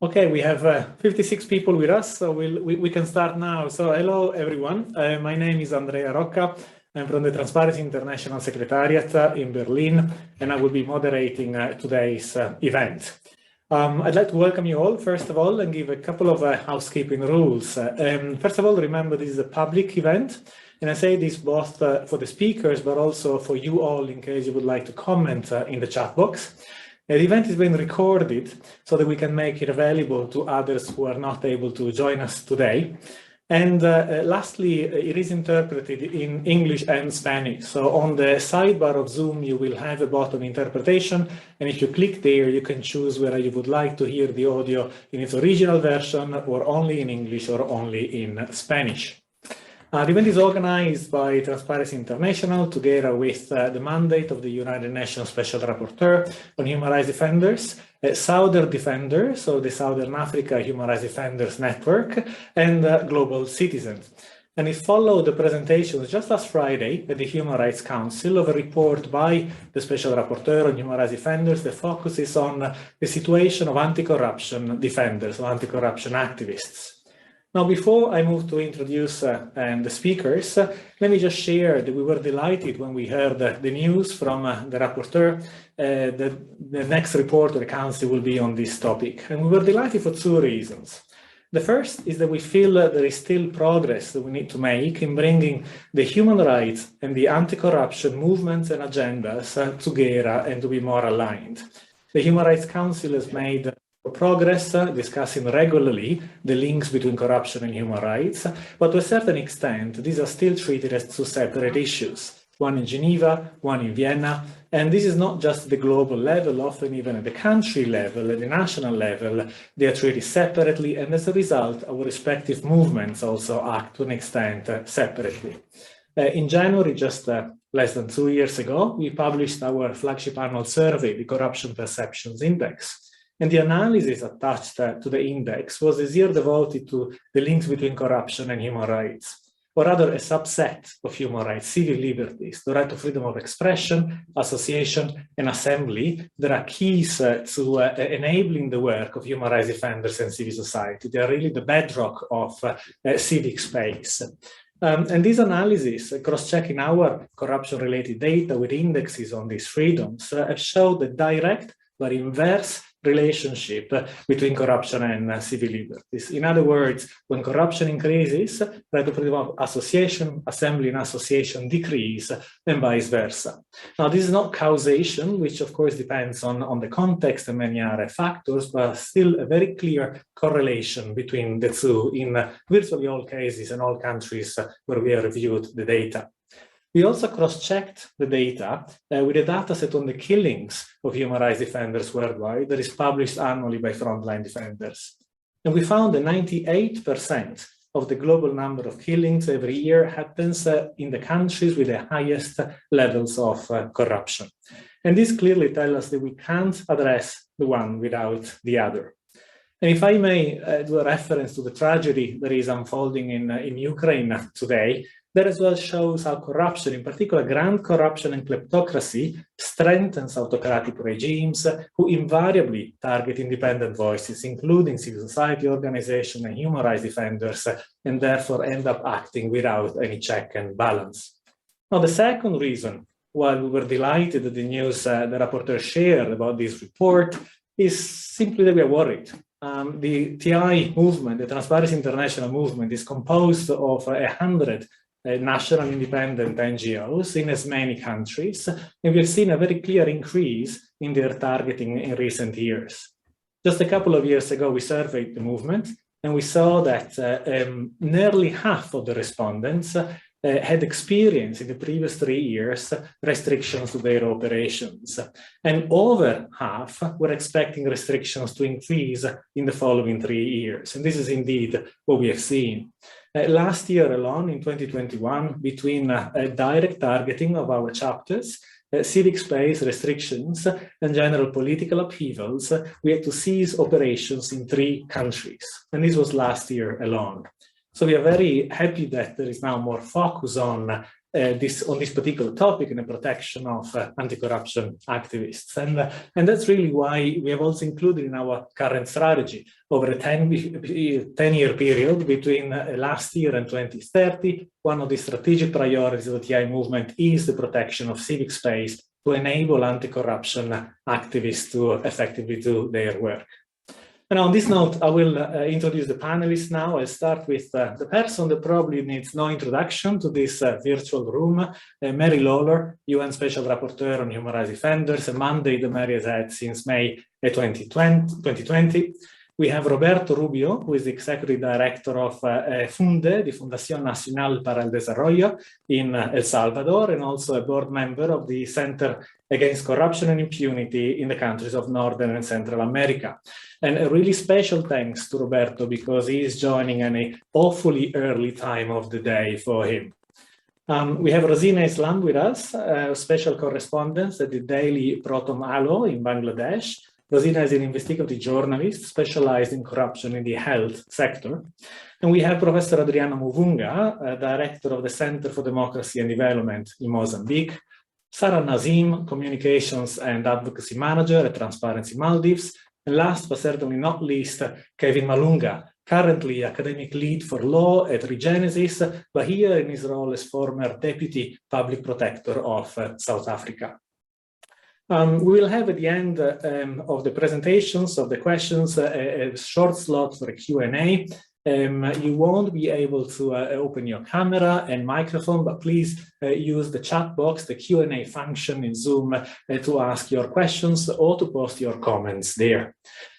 Okay, we have 56 people with us, so we can start now. So hello, everyone. My name is Andrea Rocca. I'm from the Transparency International Secretariat in Berlin, and I will be moderating today's event. I'd like to welcome you all, first of all, and give a couple of housekeeping rules. First of all, remember this is a public event, and I say this both for the speakers, but also for you all in case you would like to comment in the chat box. The event is being recorded so that we can make it available to others who are not able to join us today. And lastly, it is interpreted in English and Spanish. So on the sidebar of Zoom, you will have a button interpretation. And if you click there, you can choose whether you would like to hear the audio in its original version or only in English or only in Spanish. The event is organized by Transparency International together with the mandate of the United Nations Special Rapporteur on Human Rights Defenders, Southern Defenders, so the Southern Africa Human Rights Defenders Network, and Global Citizens. And it followed the presentations just last Friday at the Human Rights Council of a report by the Special Rapporteur on Human Rights Defenders that focuses on the situation of anti-corruption defenders, or anti-corruption activists. Now, before I move to introduce the speakers, let me just share that we were delighted when we heard the news from the rapporteur. The next report of the Council will be on this topic. And we were delighted for two reasons. The first is that we feel there is still progress that we need to make in bringing the human rights and the anti-corruption movements and agendas together and to be more aligned. The Human Rights Council has made progress discussing regularly the links between corruption and human rights, but to a certain extent, these are still treated as two separate issues, one in Geneva, one in Vienna, and this is not just at the global level, often even at the country level, at the national level, they are treated separately, and as a result, our respective movements also act to an extent separately. In January, just less than 2 years ago, we published our flagship annual survey, the Corruption Perceptions Index. And the analysis attached to the index was this year devoted to the links between corruption and human rights, or rather a subset of human rights, civil liberties, the right to freedom of expression, association, and assembly that are keys to enabling the work of human rights defenders and civil society. They are really the bedrock of civic space. And this analysis, cross-checking our corruption-related data with indexes on these freedoms, have showed the direct but inverse relationship between corruption and civil liberties. In other words, when corruption increases, right to freedom of association, assembly and association decrease, and vice versa. Now, this is not causation, which of course depends on the context and many other factors, but still a very clear correlation between the two in virtually all cases and all countries where we have reviewed the data. We also cross-checked the data with a data set on the killings of human rights defenders worldwide that is published annually by Frontline Defenders. And we found that 98% of the global number of killings every year happens in the countries with the highest levels of corruption. And this clearly tells us that we can't address the one without the other. And if I may do a reference to the tragedy that is unfolding in Ukraine today, that as well shows how corruption, in particular grand corruption and kleptocracy, strengthens autocratic regimes who invariably target independent voices, including civil society organizations and human rights defenders, and therefore end up acting without any check and balance. Now, the second reason why we were delighted at the news the rapporteur shared about this report is simply that we are worried. The TI movement, the Transparency International movement, is composed of 100 national independent NGOs in as many countries, and we've seen a very clear increase in their targeting in recent years. Just a couple of years ago, we surveyed the movement, and we saw that nearly half of the respondents had experienced in the previous 3 years restrictions to their operations. And over half were expecting restrictions to increase in the following 3 years. And this is indeed what we have seen. Last year alone, in 2021, between direct targeting of our chapters, civic space restrictions, and general political upheavals, we had to cease operations in 3 countries. And this was last year alone. So we are very happy that there is now more focus on on this particular topic in the protection of anti-corruption activists. And that's really why we have also included in our current strategy over a 10-year period between last year and 2030, one of the strategic priorities of the TI movement is the protection of civic space to enable anti-corruption activists to effectively do their work. And on this note, I will introduce the panelists now. I'll start with the person that probably needs no introduction to this virtual room, Mary Lawlor, UN Special Rapporteur on Human Rights Defenders, a mandate that Mary has had since May 2020. We have Roberto Rubio, who is the Executive Director of FUNDE, the Fundación Nacional para el Desarrollo in El Salvador, and also a board member of the Center Against Corruption and Impunity in the countries of Northern and Central America. And a really special thanks to Roberto because he is joining at an awfully early time of the day for him. We have Rozina Islam with us, special correspondent at the daily Prothom in Bangladesh. Rozina is an investigative journalist specialized in corruption in the health sector. And we have Professor Adriano Nuvunga, director of the Center for Democracy and Development in Mozambique. Sara Naseem, communications and advocacy manager at Transparency Maldives. And last but certainly not least, Kevin Malunga, currently academic lead for law at Regenesis, but here in his role as former deputy public protector of South Africa. We will have at the end of the presentations of the questions a short slot for a Q&A. You won't be able to open your camera and microphone, but please use the chat box, the Q&A function in Zoom to ask your questions or to post your comments there.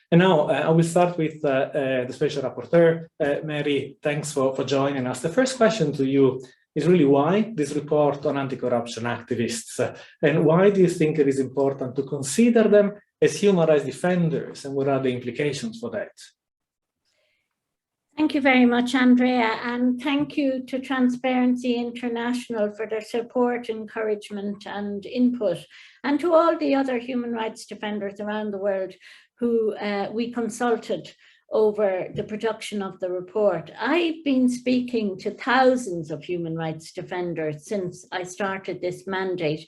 And now I will start with the Special Rapporteur. Mary, thanks for joining us. The first question to you is really why this report on anti-corruption activists, and why do you think it is important to consider them as human rights defenders, and what are the implications for that? Thank you very much, Andrea, and thank you to Transparency International for their support, encouragement and input, and to all the other human rights defenders around the world who we consulted over the production of the report. I've been speaking to thousands of human rights defenders since I started this mandate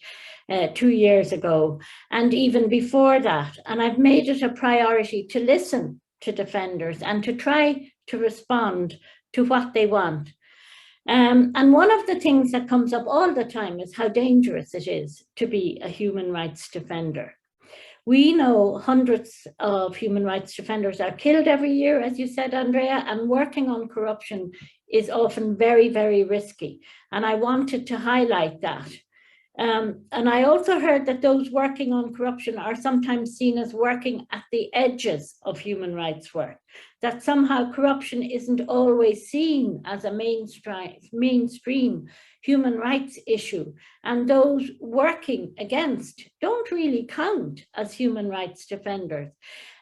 2 years ago, and even before that, and I've made it a priority to listen to defenders and to try to respond to what they want. And one of the things that comes up all the time is how dangerous it is to be a human rights defender. We know hundreds of human rights defenders are killed every year, as you said, Andrea, and working on corruption is often very, very risky. And I wanted to highlight that. And I also heard that those working on corruption are sometimes seen as working at the edges of human rights work, that somehow corruption isn't always seen as a mainstream human rights issue, and those working against don't really count as human rights defenders.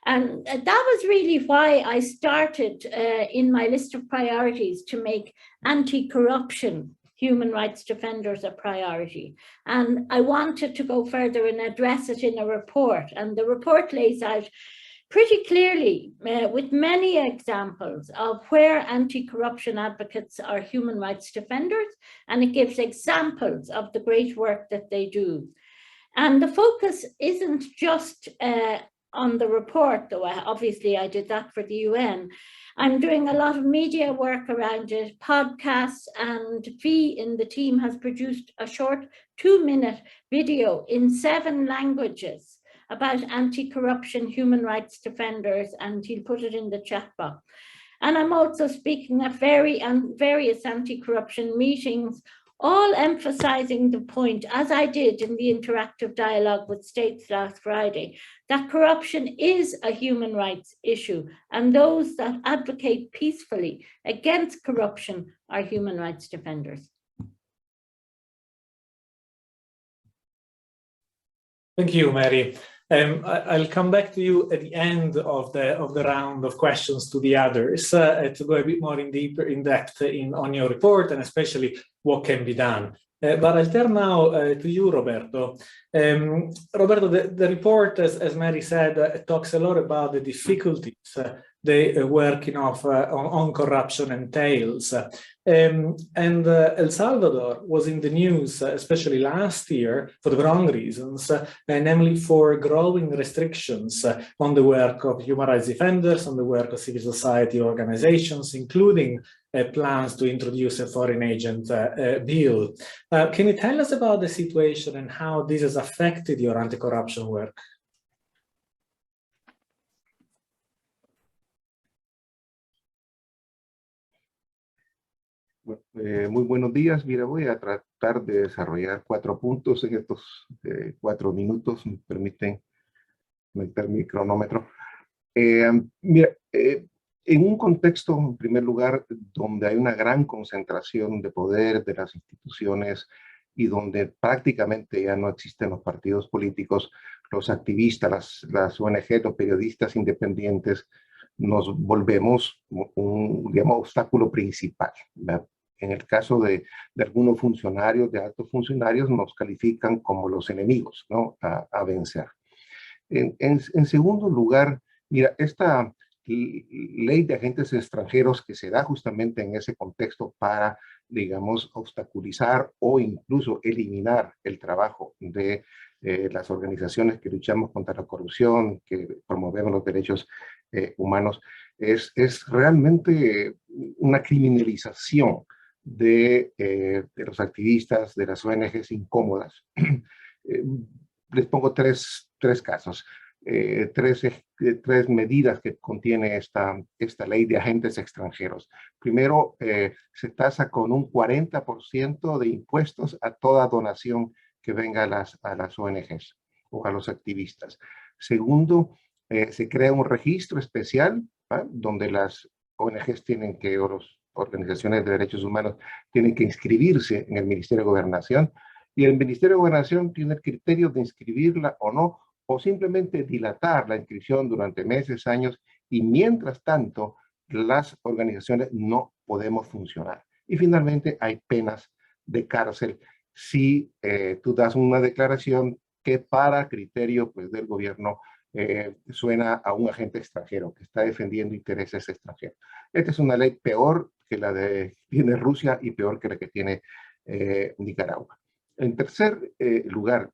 And that was really why I started in my list of priorities to make anti-corruption human rights defenders a priority. And I wanted to go further and address it in a report. And the report lays out pretty clearly with many examples of where anti-corruption advocates are human rights defenders, and it gives examples of the great work that they do. And the focus isn't just on the report, though obviously I did that for the UN. I'm doing a lot of media work around it, podcasts, and Fee in the team has produced a short 2-minute video in 7 languages about anti-corruption human rights defenders, and he'll put it in the chat box. And I'm also speaking at various anti-corruption meetings, all emphasizing the point, as I did in the interactive dialogue with states last Friday, that corruption is a human rights issue, and those that advocate peacefully against corruption are human rights defenders. Thank you, Mary. I'll come back to you at the end of the round of questions to the others to go a bit more in depth on your report, and especially what can be done. But I'll turn now to you, Roberto. Roberto, the report, as Mary said, talks a lot about the difficulties the working on corruption entails. El Salvador was in the news, especially last year, for the wrong reasons, namely for growing restrictions on the work of human rights defenders, on the work of civil society organizations, including plans to introduce a foreign agent bill. Can you tell us about the situation and how this has affected your anti-corruption work? Muy buenos días. Mira, voy a tratar de desarrollar 4 puntos en estos 4 minutos. Me permiten meter mi cronómetro. Mira, en un contexto, en primer lugar, donde hay una gran concentración de poder de las instituciones y donde prácticamente ya no existen los partidos políticos, los activistas, las ONG, los periodistas independientes, nos volvemos un, digamos, obstáculo principal, ¿verdad? En el caso de algunos funcionarios, de altos funcionarios, nos califican como los enemigos, ¿no? a vencer. En segundo lugar, mira, esta ley de agentes extranjeros que se da justamente en ese contexto para, digamos, obstaculizar o incluso eliminar el trabajo de las organizaciones que luchamos contra la corrupción, que promovemos los derechos humanos, es realmente una criminalización de los activistas, de las ONGs incómodas. Les pongo tres casos, tres medidas que contiene esta ley de agentes extranjeros. Primero, se tasa con un 40% de impuestos a toda donación que venga a las ONGs o a los activistas. Segundo, se crea un registro especial, ¿va? Donde las ONGs tienen que, o las organizaciones de derechos humanos tienen que inscribirse en el Ministerio de Gobernación, y el Ministerio de Gobernación tiene el criterio de inscribirla o no, o simplemente dilatar la inscripción durante meses, años, y mientras tanto las organizaciones no podemos funcionar. Y finalmente hay penas de cárcel si tú das una declaración que para criterio pues, del gobierno suena a un agente extranjero que está defendiendo intereses extranjeros. Esta es una ley peor que la que tiene Rusia y peor que la que tiene Nicaragua. En tercer lugar,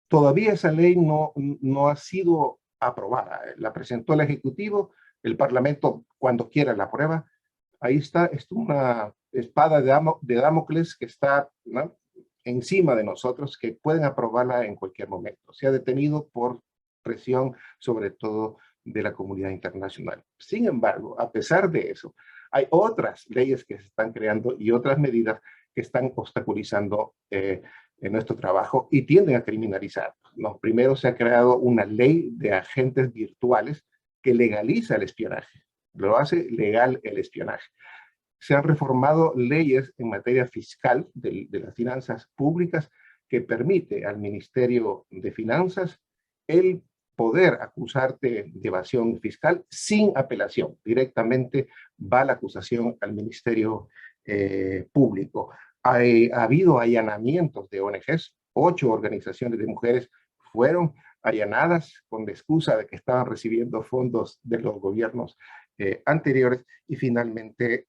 todavía esa ley no ha sido aprobada. La presentó el Ejecutivo, el Parlamento cuando quiera la aprueba. Ahí está, es una espada de Damocles que está, ¿no?, encima de nosotros, que pueden aprobarla en cualquier momento. Se ha detenido por presión, sobre todo de la comunidad internacional. Sin embargo, a pesar de eso, hay otras leyes que se están creando y otras medidas que están obstaculizando en nuestro trabajo y tienden a criminalizar. ¿No? Primero se ha creado una ley de agentes virtuales que legaliza el espionaje, lo hace legal el espionaje. Se han reformado leyes en materia fiscal de las finanzas públicas que permite al Ministerio de Finanzas el poder acusarte de evasión fiscal sin apelación. Directamente va la acusación al Ministerio Público. Ha habido allanamientos de ONGs, 8 organizaciones de mujeres fueron allanadas con la excusa de que estaban recibiendo fondos de los gobiernos anteriores, y finalmente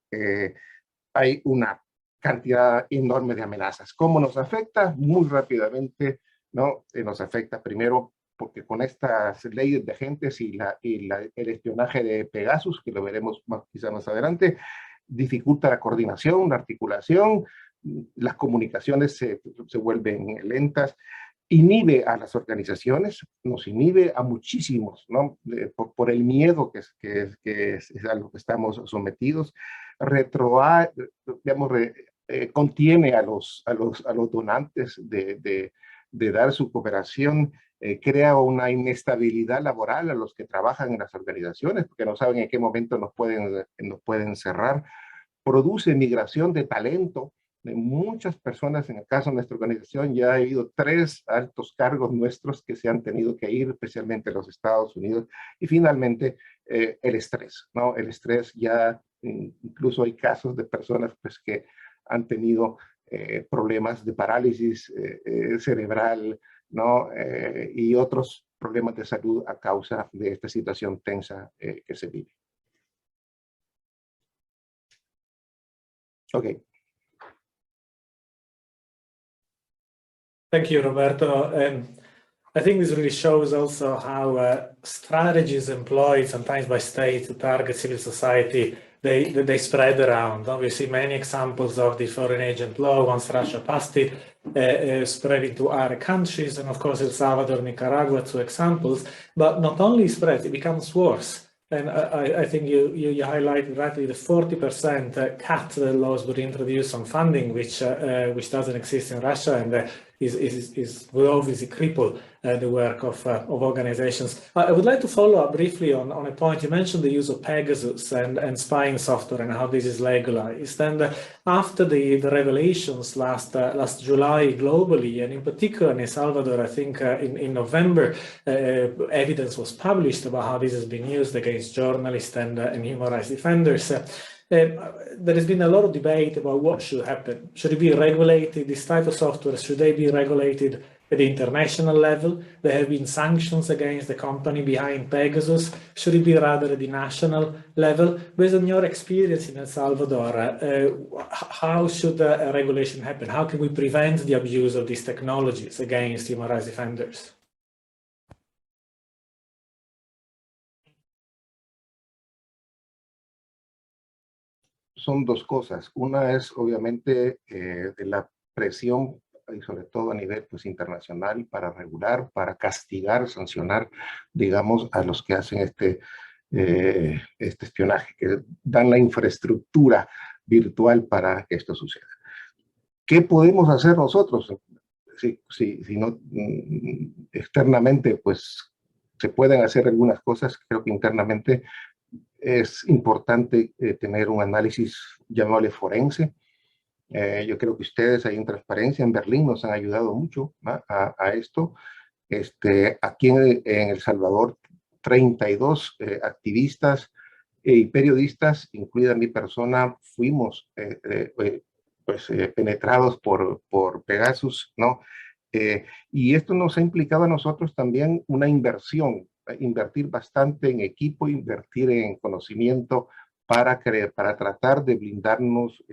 hay una cantidad enorme de amenazas. ¿Cómo nos afecta? Muy rápidamente, ¿no? Nos afecta primero porque con estas leyes de agentes y el espionaje de Pegasus, que lo veremos quizá más adelante, dificulta la coordinación, la articulación, las comunicaciones se vuelven lentas, inhibe a las organizaciones, nos inhibe a muchísimos, ¿no? Por el miedo que es a lo que estamos sometidos, contiene a los donantes de dar su cooperación, crea una inestabilidad laboral a los que trabajan en las organizaciones, porque no saben en qué momento nos pueden cerrar, produce migración de talento de muchas personas. En el caso de nuestra organización ya ha habido 3 altos cargos nuestros que se han tenido que ir, especialmente a los Estados Unidos. Y finalmente el estrés, ¿no? El estrés, ya incluso hay casos de personas pues, que han tenido problemas de parálisis cerebral, ¿no? Y otros problemas de salud a causa de esta situación tensa que se vive. Ok. Thank you, Roberto. I think this really shows also how strategies employed sometimes by states to target civil society, they spread around. We see many examples of the foreign agent law once Russia passed it, spread into other countries, and of course El Salvador, Nicaragua, 2 examples. But not only spreads, it becomes worse. And I think you highlighted rightly the 40% cut the laws were introduced on funding, which doesn't exist in Russia, and will obviously cripple the work of organizations. I would like to follow up briefly on a point. You mentioned the use of Pegasus and spying software and how this is legalized. And after the revelations last July globally, and in particular in El Salvador, I think in November, evidence was published about how this has been used against journalists and human rights defenders. There has been a lot of debate about what should happen. Should it be regulated, this type of software, should they be regulated at the international level? There have been sanctions against the company behind Pegasus. Should it be rather at the national level? Based on your experience in El Salvador, how should a regulation happen? How can we prevent the abuse of these technologies against human rights defenders? Son 2 cosas. Una es obviamente de la presión, y sobre todo a nivel pues, internacional, para regular, para castigar, sancionar, digamos, a los que hacen este espionaje, que dan la infraestructura virtual para que esto suceda. ¿Qué podemos hacer nosotros? Si no externamente, pues se pueden hacer algunas cosas, creo que internamente es importante tener un análisis, llamémosle forense. Yo creo que ustedes ahí en Transparencia, en Berlín, nos han ayudado mucho a esto. Aquí en El Salvador, 32 activistas y periodistas, incluida mi persona, fuimos penetrados por Pegasus, ¿no? Y esto nos ha implicado a nosotros también una inversión, invertir bastante en equipo, invertir en conocimiento para tratar de blindarnos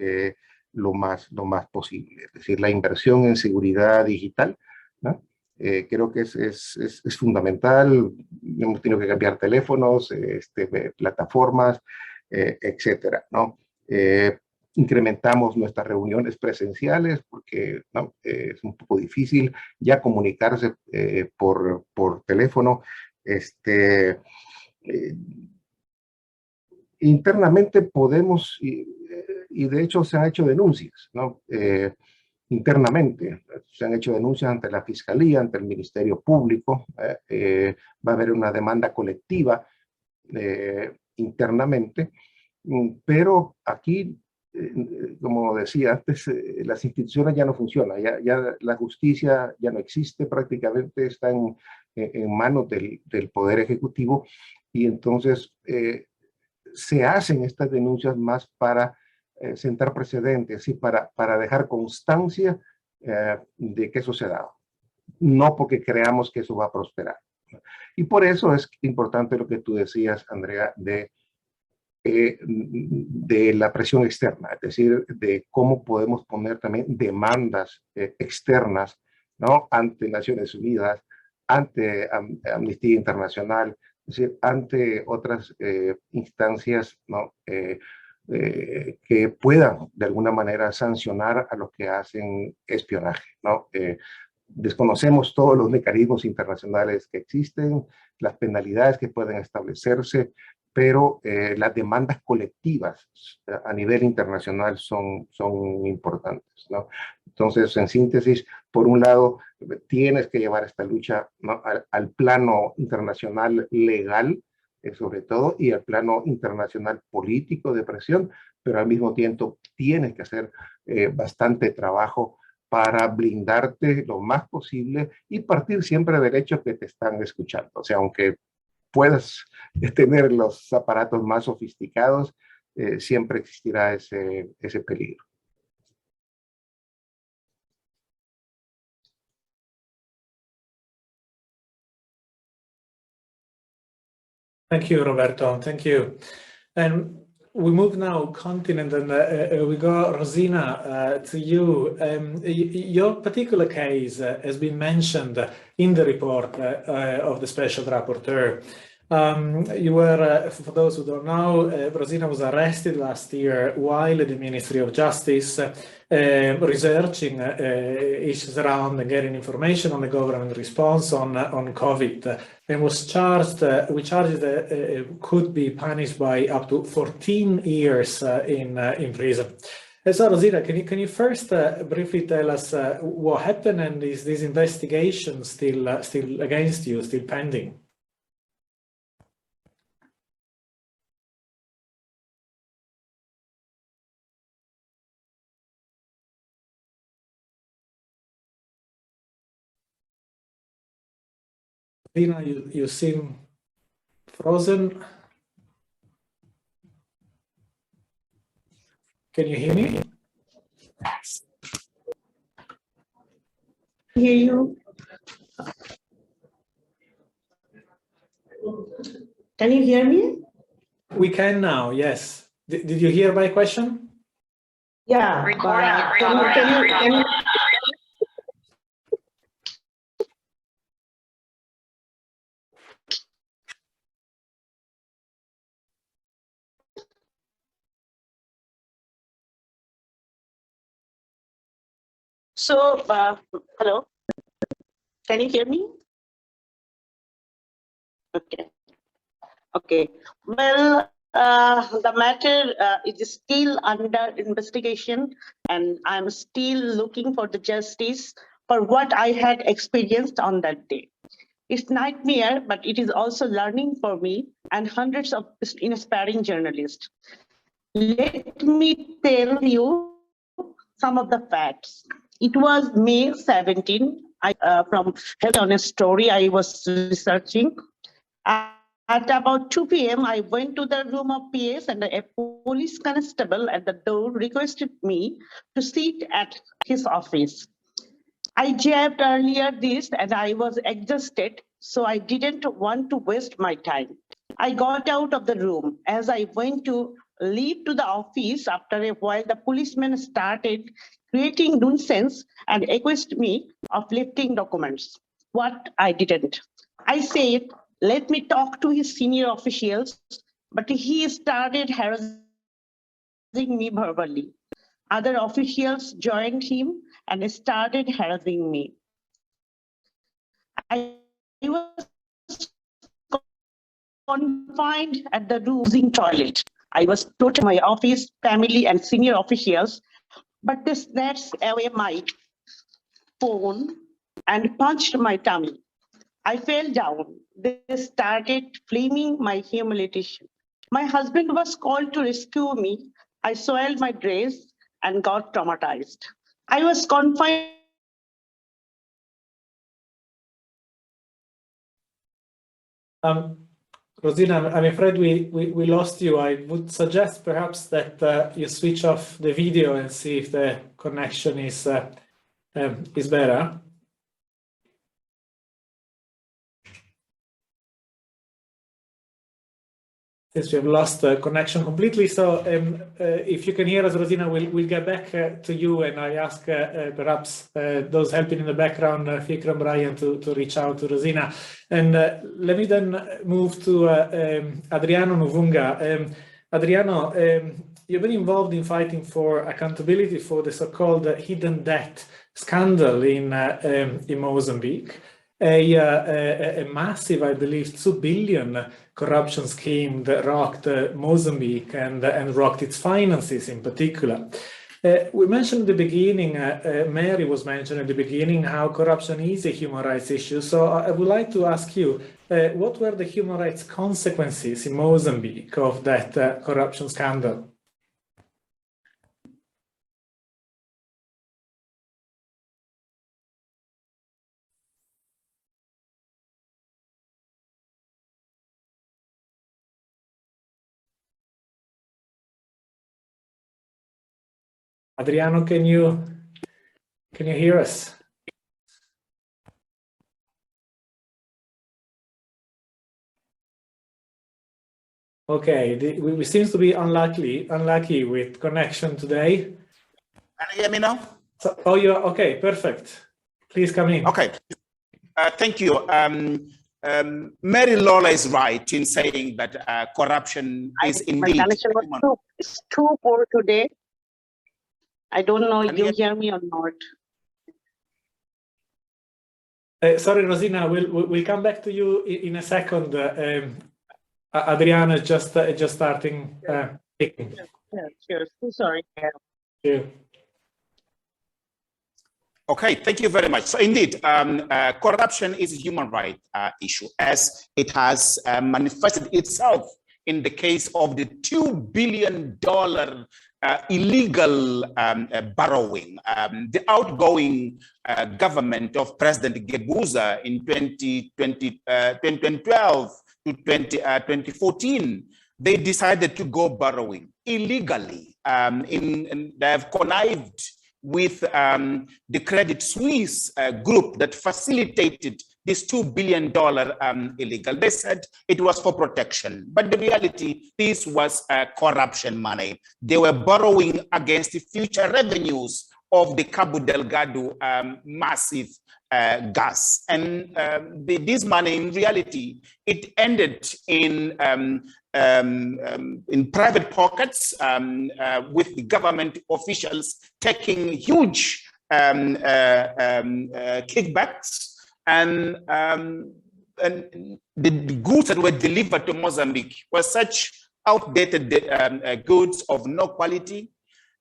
lo más posible. Es decir, la inversión en seguridad digital, ¿no? Creo que es fundamental. Hemos tenido que cambiar teléfonos, plataformas, etcétera, ¿no? Incrementamos nuestras reuniones presenciales porque ¿no? Es un poco difícil ya comunicarse por teléfono. Internamente podemos, y de hecho se han hecho denuncias, ¿no? Internamente se han hecho denuncias ante la Fiscalía, ante el Ministerio Público. Va a haber una demanda colectiva internamente, pero aquí, como decía antes, las instituciones ya no funcionan, ya la justicia ya no existe, prácticamente está en manos del Poder Ejecutivo, y entonces se hacen estas denuncias más para sentar precedentes y para dejar constancia de que eso se ha dado, no porque creamos que eso va a prosperar. Y por eso es importante lo que tú decías, Andrea, de la presión externa, es decir, de cómo podemos poner también demandas externas, ¿no? Ante Naciones Unidas, ante Amnistía Internacional, es decir, ante otras instancias, ¿no? Que puedan de alguna manera sancionar a los que hacen espionaje, ¿no? Desconocemos todos los mecanismos internacionales que existen, las penalidades que pueden establecerse, pero las demandas colectivas a nivel internacional son importantes, ¿no? Entonces, en síntesis, por un lado, tienes que llevar esta lucha, ¿no? al plano internacional legal, sobre todo, y al plano internacional político de presión, pero al mismo tiempo tienes que hacer bastante trabajo para blindarte lo más posible y partir siempre del hecho que te están escuchando. O sea, aunque puedas tener los aparatos más sofisticados, siempre existirá ese peligro. Thank you, Roberto. Thank you. And we move now continent, and we go, Rozina, to you. Your particular case has been mentioned in the report of the Special Rapporteur. You were, for those who don't know, Rozina was arrested last year while at the Ministry of Justice researching issues around and getting information on the government response on COVID, and was charged with charges that could be punished by up to 14 years in prison. So, Rozina, can you first briefly tell us what happened, and is this investigation still against you, still pending? Dina, you seem frozen. Can you hear me? Hear you. Can you hear me? We can now, yes. Did you hear my question? Yeah. Can you So, hello, can you hear me? Okay. Well, the matter is still under investigation, and I'm still looking for the justice for what I had experienced on that day. It's nightmare, but it is also learning for me and hundreds of inspiring journalists. Let me tell you some of the facts. It was May 17. From on a story I was researching. At about 2 p.m., I went to the room of PS, and a police constable at the door requested me to sit at his office. I jabbed earlier this, and I was exhausted, so I didn't want to waste my time. I got out of the room. As I went to leave to the office, after a while, the policeman started creating nuisance and accused me of lifting documents. What I didn't. I said, let me talk to his senior officials, but he started harassing me verbally. Other officials joined him and started harassing me. I was confined at the room using toilet. I was told to my office, family, and senior officials, but they snatched away my phone and punched my tummy. I fell down. They started flaming my humiliation. My husband was called to rescue me. I soiled my dress and got traumatized. I was confined. Rozina, I'm afraid we lost you. I would suggest perhaps that you switch off the video and see if the connection is better. Since we have lost the connection completely, so if you can hear us, Rozina, we'll get back to you, and I ask perhaps those helping in the background, Fikram, Brian, to reach out to Rozina. And let me then move to Adriano Nuvunga. Adriano, you've been involved in fighting for accountability for the so-called hidden debt scandal in Mozambique. A massive, I believe, $2 billion corruption scheme that rocked Mozambique and rocked its finances in particular. We mentioned at the beginning, Mary was mentioning at the beginning, how corruption is a human rights issue. So I would like to ask you, what were the human rights consequences in Mozambique of that corruption scandal? Adriano, can you hear us? Okay, we seem to be unlucky with connection today. Can you hear me now? So, oh, you're okay, perfect. Please come in. Okay, thank you. Mary Lawlor is right in saying that corruption is indeed. My connection was too poor today. I don't know if you hear me or not. Sorry, Rozina, we'll come back to you in a second. Adriano is just starting speaking. Sure. So sorry. Yeah. Okay, thank you very much. So indeed, corruption is a human rights issue, as it has manifested itself in the case of the $2 billion illegal borrowing. The outgoing government of President Gebuza in 2012 to 2014, they decided to go borrowing illegally. They have connived with the Credit Suisse group that facilitated this $2 billion illegal. They said it was for protection, but the reality, this was corruption money. They were borrowing against the future revenues of the Cabo Delgado massive gas. And this money, in reality, it ended in private pockets with the government officials taking huge kickbacks, and the goods that were delivered to Mozambique were such outdated goods of no quality.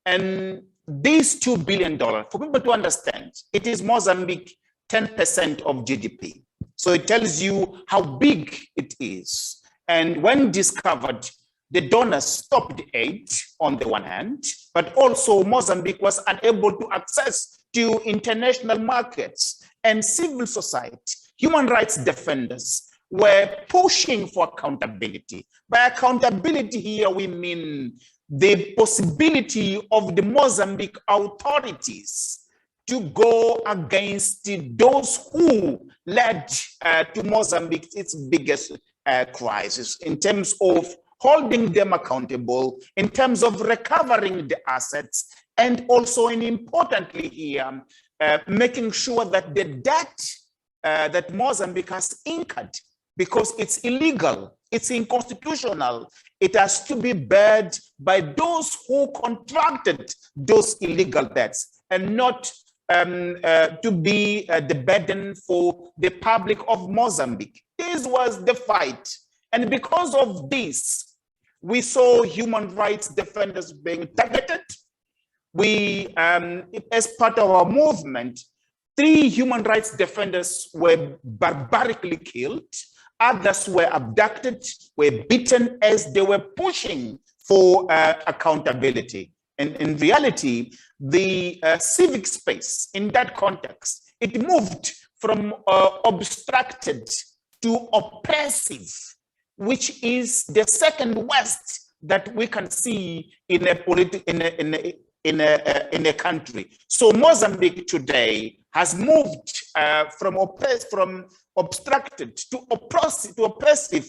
And these $2 billion, for people to understand, it is Mozambique 10% of GDP. So it tells you how big it is. And when discovered, the donors stopped aid on the one hand, but also Mozambique was unable to access to international markets, and civil society, human rights defenders were pushing for accountability. By accountability here, we mean the possibility of the Mozambique authorities to go against those who led to Mozambique its biggest crisis, in terms of holding them accountable, in terms of recovering the assets, and also, and importantly here, making sure that the debt that Mozambique has incurred, because it's illegal, it's unconstitutional, it has to be borne by those who contracted those illegal debts, and not to be the burden for the public of Mozambique. This was the fight. And because of this, we saw human rights defenders being targeted. We, as part of our movement, 3 human rights defenders were barbarically killed. Others were abducted, were beaten as they were pushing for accountability. And in reality, the civic space in that context, it moved from obstructed to oppressive, which is the second worst that we can see in a country. So Mozambique today has moved from obstructed to oppressive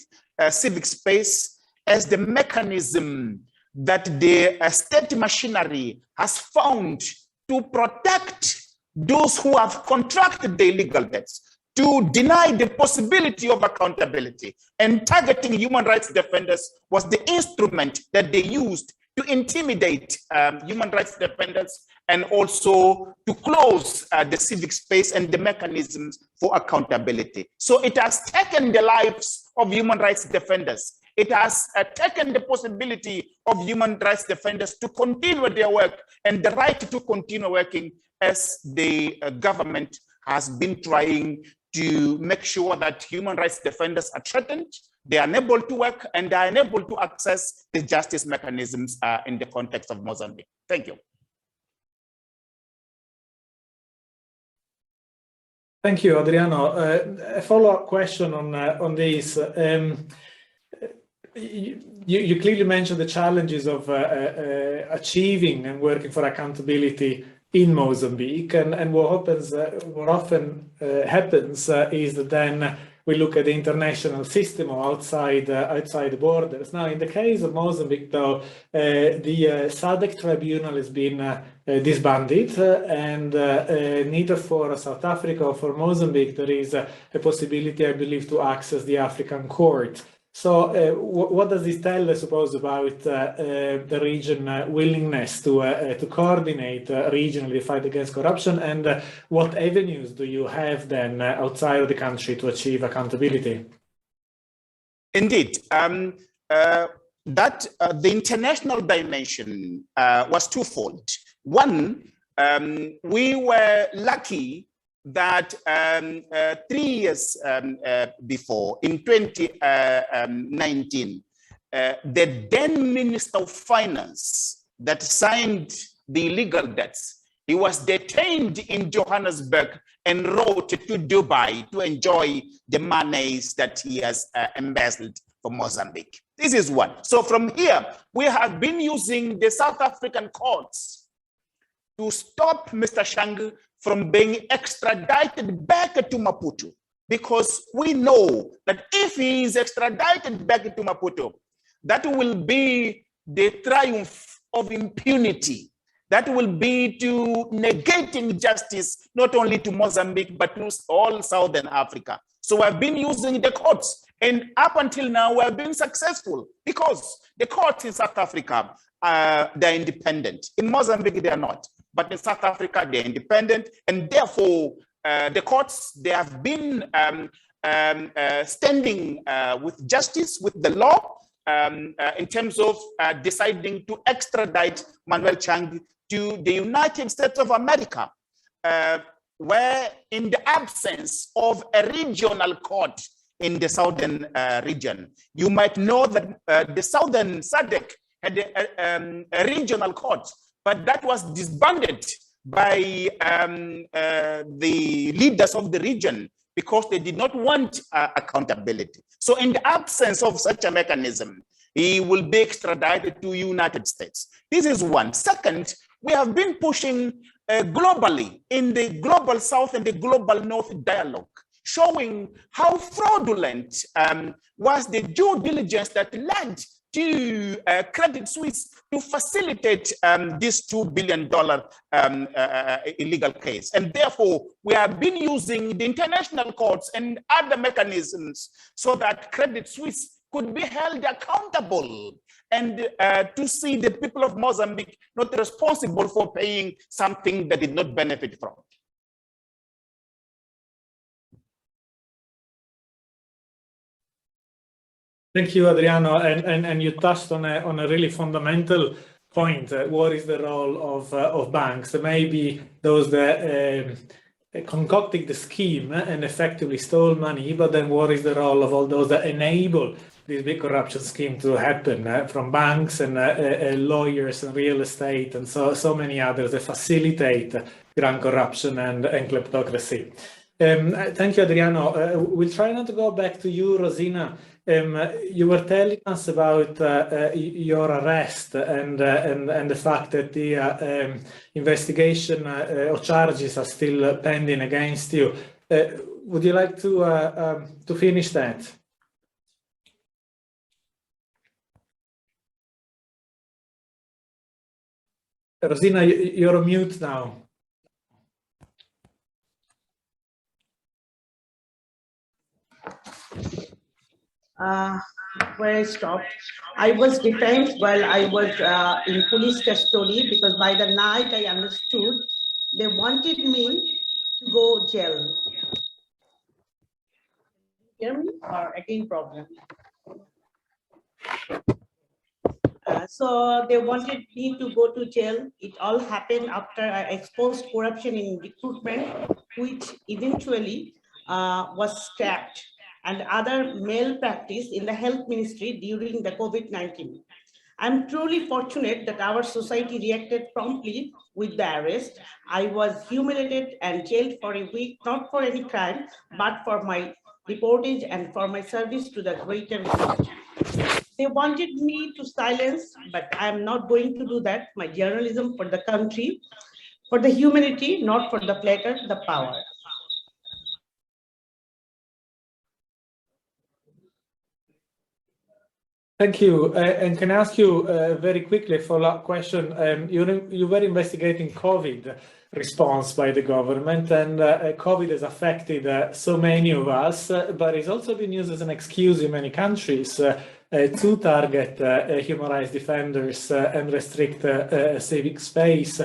civic space as the mechanism that the state machinery has found to protect those who have contracted the illegal debts, to deny the possibility of accountability. And targeting human rights defenders was the instrument that they used to intimidate human rights defenders, and also to close the civic space and the mechanisms for accountability. So it has taken the lives of human rights defenders. It has taken the possibility of human rights defenders to continue their work and the right to continue working, as the government has been trying to make sure that human rights defenders are threatened, they are unable to work, and they are unable to access the justice mechanisms in the context of Mozambique. Thank you. Thank you, Adriano. A follow-up question on this. You clearly mentioned the challenges of achieving and working for accountability in Mozambique, and what often happens is that then we look at the international system or outside the borders. Now, in the case of Mozambique, though, the SADC tribunal has been disbanded, and neither for South Africa or for Mozambique there is a possibility, I believe, to access the African court. So what does this tell, I suppose, about the region willingness to coordinate regionally the fight against corruption, and what avenues do you have then outside of the country to achieve accountability? Indeed, the international dimension was twofold. One, we were lucky that 3 years before, in 2019, the then Minister of Finance that signed the illegal debts, he was detained in Johannesburg and wrote to Dubai to enjoy the monies that he has embezzled for Mozambique. This is one. So from here, we have been using the South African courts to stop Mr. Shang from being extradited back to Maputo, because we know that if he is extradited back to Maputo, that will be the triumph of impunity. That will be to negating justice, not only to Mozambique, but to all Southern Africa. So I've been using the courts, and up until now, we have been successful because the courts in South Africa, they're independent. In Mozambique, they are not. But in South Africa, they're independent, and therefore the courts, they have been standing with justice, with the law, in terms of deciding to extradite Manuel Chang to the United States of America, where in the absence of a regional court in the southern region, you might know that the southern SADC had a regional court, but that was disbanded by the leaders of the region because they did not want accountability. So in the absence of such a mechanism, he will be extradited to United States. This is one. Second, we have been pushing globally in the Global South and the Global North dialogue, showing how fraudulent was the due diligence that led to Credit Suisse to facilitate this $2 billion illegal case. And therefore, we have been using the international courts and other mechanisms so that Credit Suisse could be held accountable and to see the people of Mozambique not responsible for paying something that did not benefit from. Thank you, Adriano. And you touched on a really fundamental point. What is the role of banks? Maybe those that concocted the scheme and effectively stole money, but then what is the role of all those that enable this big corruption scheme to happen, from banks and lawyers and real estate and so many others that facilitate grand corruption and kleptocracy. Thank you, Adriano. We'll try not to go back to you, Rozina. You were telling us about your arrest and the fact that the investigation or charges are still pending against you. Would you like to finish that? Rozina, you're on mute now. Where I stopped, I was detained while I was in police custody, because by the night I understood they wanted me to go jail. Hear me or again problem? So they wanted me to go to jail. It all happened after I exposed corruption in recruitment, which eventually was scrapped, and other malpractice in the health ministry during the COVID-19. I'm truly fortunate that our society reacted promptly with the arrest. I was humiliated and jailed for a week, not for any crime, but for my reportage and for my service to the greater good. They wanted me to silence, but I'm not going to do that. My journalism for the country, for the humanity, not for the pleasure, the power. Thank you. And can I ask you very quickly a follow-up question? You were investigating COVID response by the government, and COVID has affected so many of us, but it's also been used as an excuse in many countries to target human rights defenders and restrict civic space.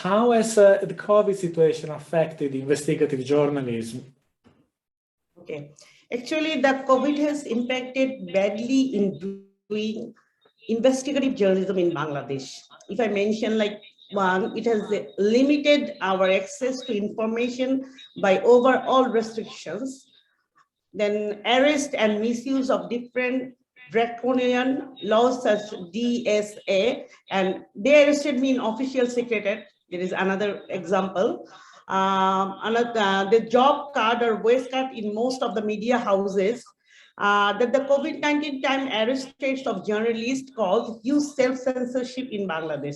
How has the COVID situation affected investigative journalism? Okay. Actually, the COVID has impacted badly in doing investigative journalism in Bangladesh. If I mention like one, it has limited our access to information by overall restrictions, then arrest and misuse of different draconian laws such as DSA, and they arrested me in official secretariat. There is another example. The job card or waste card in most of the media houses, that the COVID-19 time arrest rates of journalists called huge self-censorship in Bangladesh.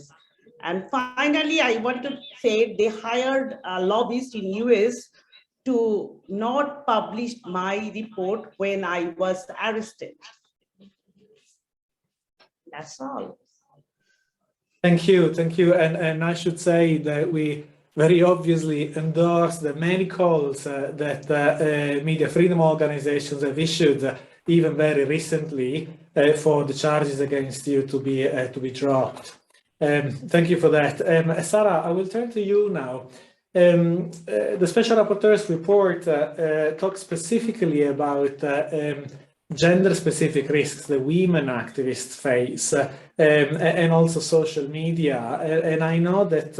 And finally, I want to say they hired lobbyists in US to not publish my report when I was arrested. That's all. Thank you, and I should say that we very obviously endorse the many calls that media freedom organizations have issued, even very recently, for the charges against you to be dropped. Thank you for that. Sara, I will turn to you now. The Special Rapporteur's report talks specifically about gender-specific risks that women activists face, and also social media. And I know that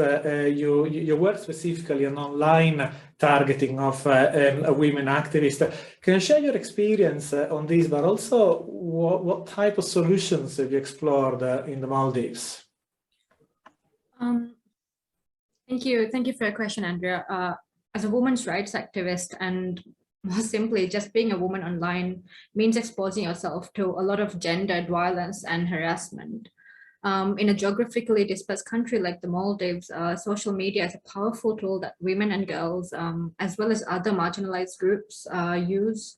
you work specifically on online targeting of women activists. Can you share your experience on this, but also what type of solutions have you explored in the Maldives? Thank you for your question, Andrea. As a women's rights activist, and more simply, just being a woman online means exposing yourself to a lot of gendered violence and harassment. In a geographically dispersed country like the Maldives, social media is a powerful tool that women and girls, as well as other marginalized groups, use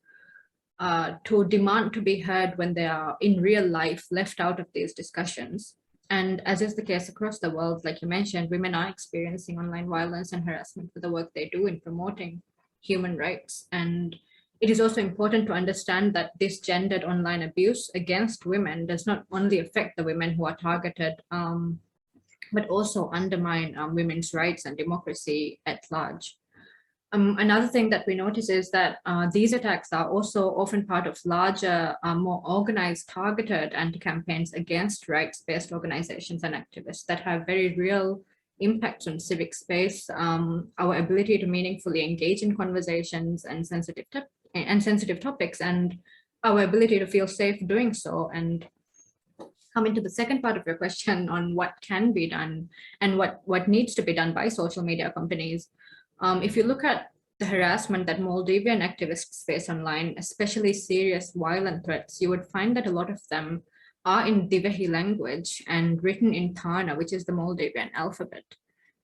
to demand to be heard when they are in real life left out of these discussions. And as is the case across the world, like you mentioned, women are experiencing online violence and harassment for the work they do in promoting human rights. And it is also important to understand that this gendered online abuse against women does not only affect the women who are targeted, but also undermine women's rights and democracy at large. Another thing that we notice is that these attacks are also often part of larger, more organized, targeted anti-campaigns against rights-based organizations and activists that have very real impacts on civic space, our ability to meaningfully engage in conversations and sensitive topics, and our ability to feel safe doing so. And coming to the second part of your question on what can be done and what needs to be done by social media companies. If you look at the harassment that Maldivian activists face online, especially serious violent threats, you would find that a lot of them are in Divehi language and written in Tana, which is the Maldivian alphabet.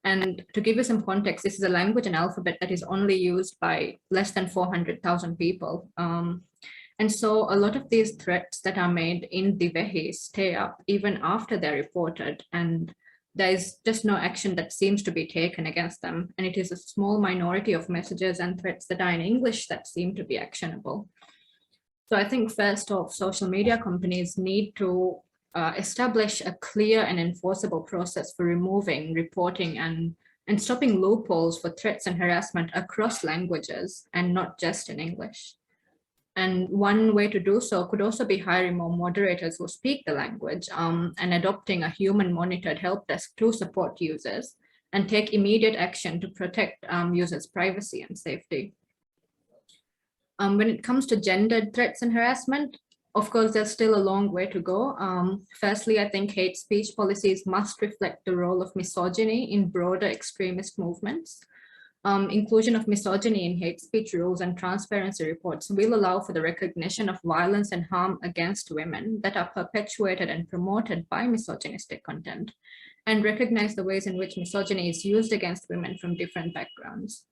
And to give you some context, this is a language and alphabet that is only used by less than 400,000 people. And so a lot of these threats that are made in Divehi stay up even after they're reported, and there is just no action that seems to be taken against them. And it is a small minority of messages and threats that are in English that seem to be actionable. So I think first off, social media companies need to establish a clear and enforceable process for removing, reporting, and stopping loopholes for threats and harassment across languages and not just in English. And one way to do so could also be hiring more moderators who speak the language, and adopting a human monitored help desk to support users and take immediate action to protect users' privacy and safety. When it comes to gendered threats and harassment, of course, there's still a long way to go. Firstly, I think hate speech policies must reflect the role of misogyny in broader extremist movements. Inclusion of misogyny in hate speech rules and transparency reports will allow for the recognition of violence and harm against women that are perpetuated and promoted by misogynistic content, and recognize the ways in which misogyny is used against women from different backgrounds.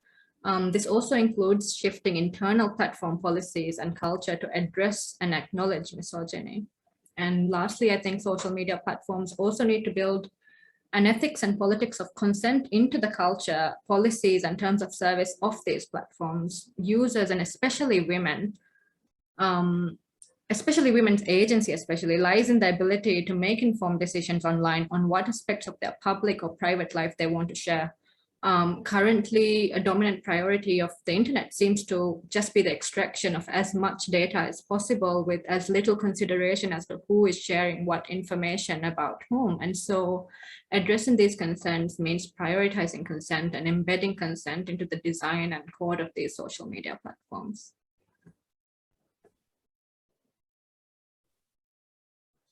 This also includes shifting internal platform policies and culture to address and acknowledge misogyny. And lastly, I think social media platforms also need to build an ethics and politics of consent into the culture, policies, and terms of service of these platforms. Users, and especially women, especially women's agency lies in the ability to make informed decisions online on what aspects of their public or private life they want to share. Currently, a dominant priority of the internet seems to just be the extraction of as much data as possible with as little consideration as to who is sharing what information about whom. And so addressing these concerns means prioritizing consent and embedding consent into the design and code of these social media platforms.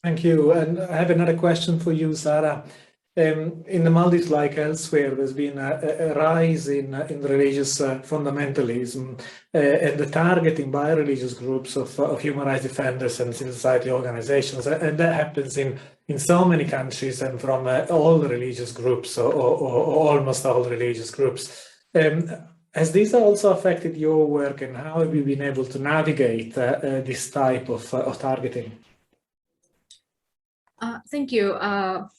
Thank you. And I have another question for you, Sara. In the Maldives, like elsewhere, there's been a rise in religious fundamentalism and the targeting by religious groups of human rights defenders and civil society organizations. And that happens in so many countries and from all religious groups or almost all religious groups. Has this also affected your work, and how have you been able to navigate this type of targeting? Thank you.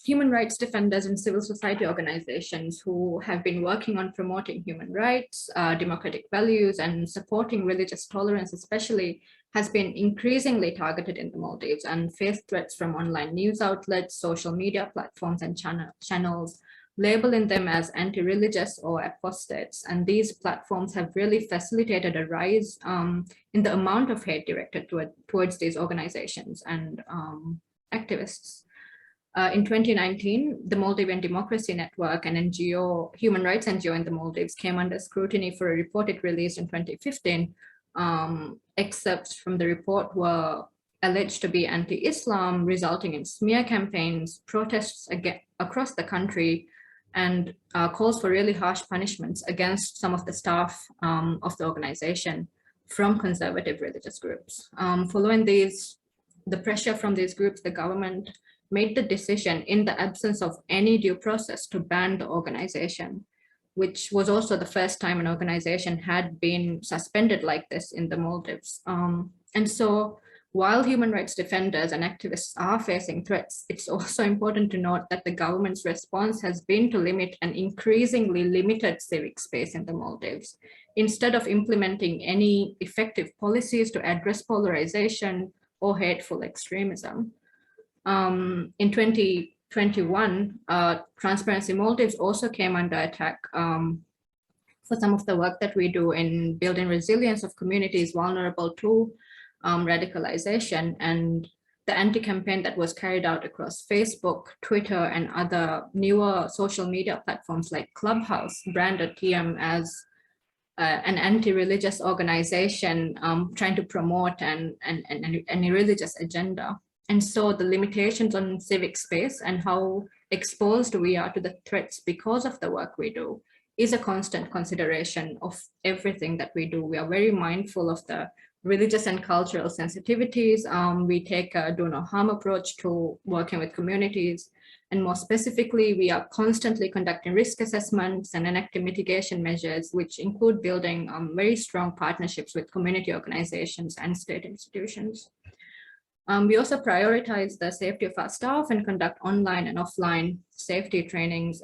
Human rights defenders and civil society organizations who have been working on promoting human rights, democratic values, and supporting religious tolerance especially has been increasingly targeted in the Maldives and face threats from online news outlets, social media platforms, and channels, labeling them as anti-religious or apostates. And these platforms have really facilitated a rise in the amount of hate directed towards these organizations and activists. In 2019, the Maldivian Democracy Network, an NGO, human rights NGO in the Maldives, came under scrutiny for a report it released in 2015. Excerpts from the report were alleged to be anti-Islam, resulting in smear campaigns, protests across the country, and calls for really harsh punishments against some of the staff of the organization from conservative religious groups. Following the pressure from these groups, the government made the decision in the absence of any due process to ban the organization, which was also the first time an organization had been suspended like this in the Maldives. And so while human rights defenders and activists are facing threats, it's also important to note that the government's response has been to limit an increasingly limited civic space in the Maldives. Instead of implementing any effective policies to address polarization or hateful extremism. In 2021, Transparency Maldives also came under attack for some of the work that we do in building resilience of communities vulnerable to radicalization, and the anti-campaign that was carried out across Facebook, Twitter, and other newer social media platforms like Clubhouse branded TM as an anti-religious organization trying to promote an religious agenda. And so the limitations on civic space and how exposed we are to the threats because of the work we do is a constant consideration of everything that we do. We are very mindful of the religious and cultural sensitivities. We take a do no harm approach to working with communities. And more specifically, we are constantly conducting risk assessments and enacting mitigation measures, which include building very strong partnerships with community organizations and state institutions. We also prioritize the safety of our staff and conduct online and offline safety trainings.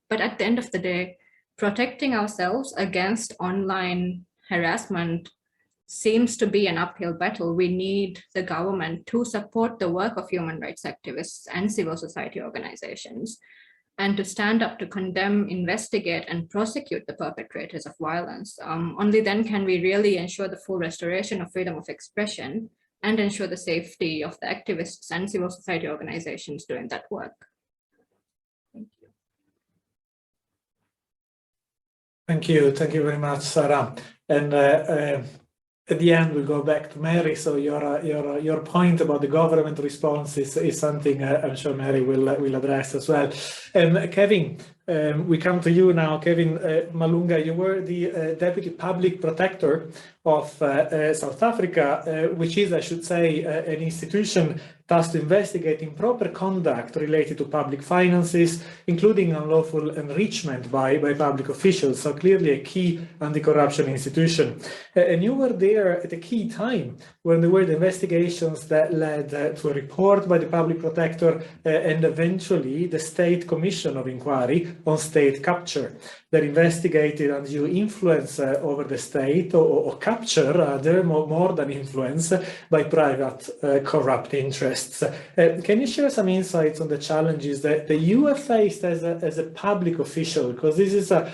But at the end of the day, protecting ourselves against online harassment seems to be an uphill battle. We need the government to support the work of human rights activists and civil society organizations, and to stand up to condemn, investigate, and prosecute the perpetrators of violence. Only then can we really ensure the full restoration of freedom of expression and ensure the safety of the activists and civil society organizations doing that work. Thank you. Thank you. Thank you very much, Sara. And at the end, we'll go back to Mary. So your point about the government response is something I'm sure Mary will address as well. Kevin, we come to you now, Kevin Malunga. You were the Deputy Public Protector of South Africa, which is, I should say, an institution tasked to investigate improper conduct related to public finances, including unlawful enrichment by public officials. So clearly a key anti-corruption institution. And you were there at a key time when there were the investigations that led to a report by the Public Protector and eventually the State Commission of Inquiry on State Capture that investigated undue influence over the state or capture, there more than influence, by private corrupt interests. Can you share some insights on the challenges that you have faced as a public official? Because this is, I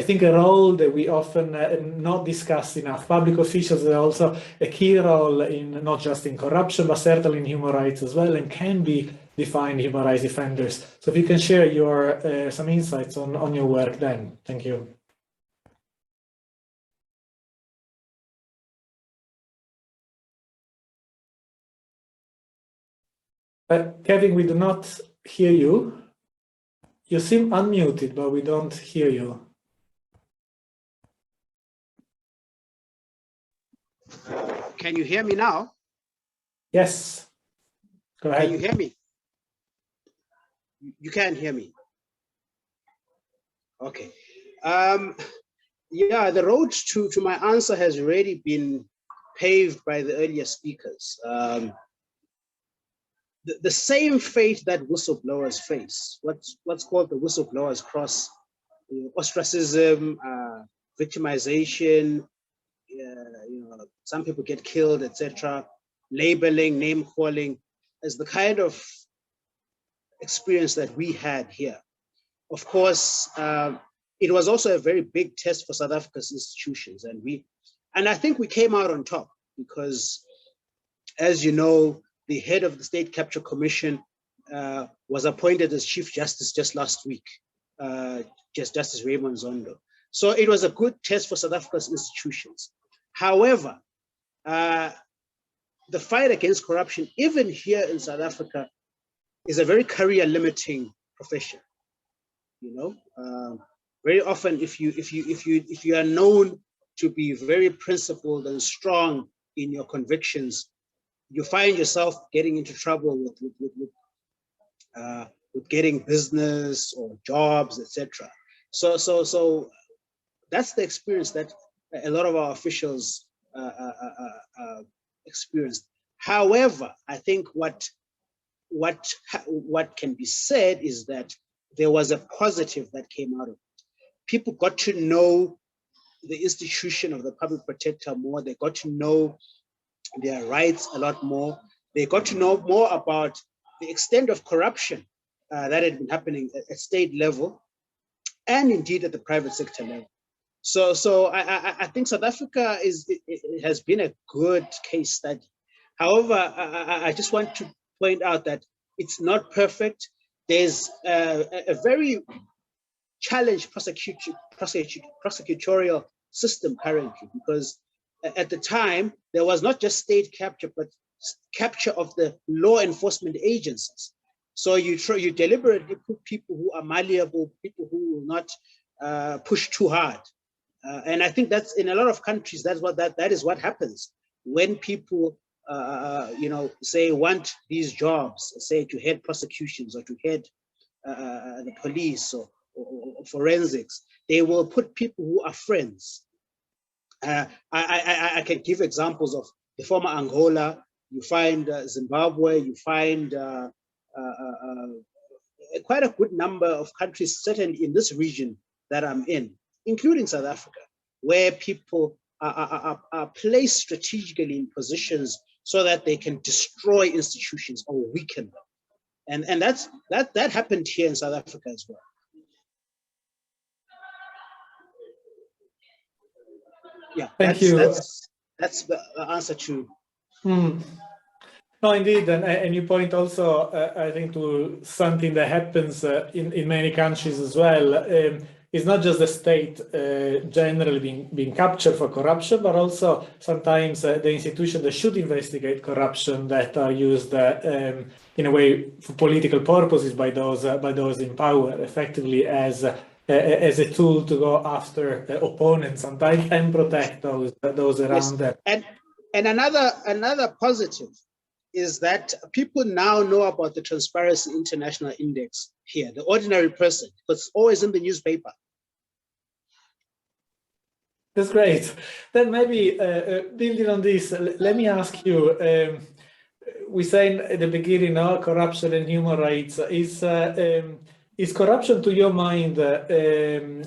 think, a role that we often not discuss enough. Public officials are also a key role in not just in corruption, but certainly in human rights as well, and can be defined human rights defenders. So if you can share your some insights on your work then. Thank you. Kevin, we do not hear you. You seem unmuted, but we don't hear you. Can you hear me now? Yes. Go ahead. Can you hear me? You can hear me. Okay. Yeah, the road to my answer has already been paved by the earlier speakers. The same fate that whistleblowers face, what's called the whistleblower's cross, ostracism, victimization, some people get killed, etc., labeling, name calling, is the kind of experience that we had here. Of course, it was also a very big test for South Africa's institutions, and I think we came out on top because, as you know, the head of the State Capture Commission was appointed as Chief Justice just last week, Justice Raymond Zondo. So it was a good test for South Africa's institutions. However, the fight against corruption, even here in South Africa, is a very career-limiting profession. Very often, if you are known to be very principled and strong in your convictions, you find yourself getting into trouble with getting business or jobs, etc. So that's the experience that a lot of our officials experienced. However, I think what can be said is that there was a positive that came out of it. People got to know the institution of the Public Protector more. They got to know their rights a lot more. They got to know more about the extent of corruption that had been happening at state level and indeed at the private sector level. So I think South Africa has been a good case study. However, I just want to point out that it's not perfect. There's a very challenged prosecutorial system currently, because at the time, there was not just state capture, but capture of the law enforcement agencies. So you deliberately put people who are malleable, people who will not push too hard. And I think that's in a lot of countries, that is what happens when people say want these jobs, say to head prosecutions or to head the police or forensics. They will put people who are friends. I can give examples of the former Angola. You find Zimbabwe. You find quite a good number of countries, certainly in this region that I'm in, including South Africa, where people are placed strategically in positions so that they can destroy institutions or weaken them, and that happened here in South Africa as well. Yeah, thank you. That's the answer to. No, indeed, and you point also, I think, to something that happens in many countries as well. it's not just the state generally being captured for corruption, but also sometimes the institutions that should investigate corruption that are used in a way for political purposes by those in power, effectively as a tool to go after opponents sometimes and protect those around them. And another positive is that people now know about the Transparency International Index here, the ordinary person, because it's always in the newspaper. That's great. Then maybe building on this, let me ask you, we say at the beginning, corruption and human rights. Is corruption, to your mind,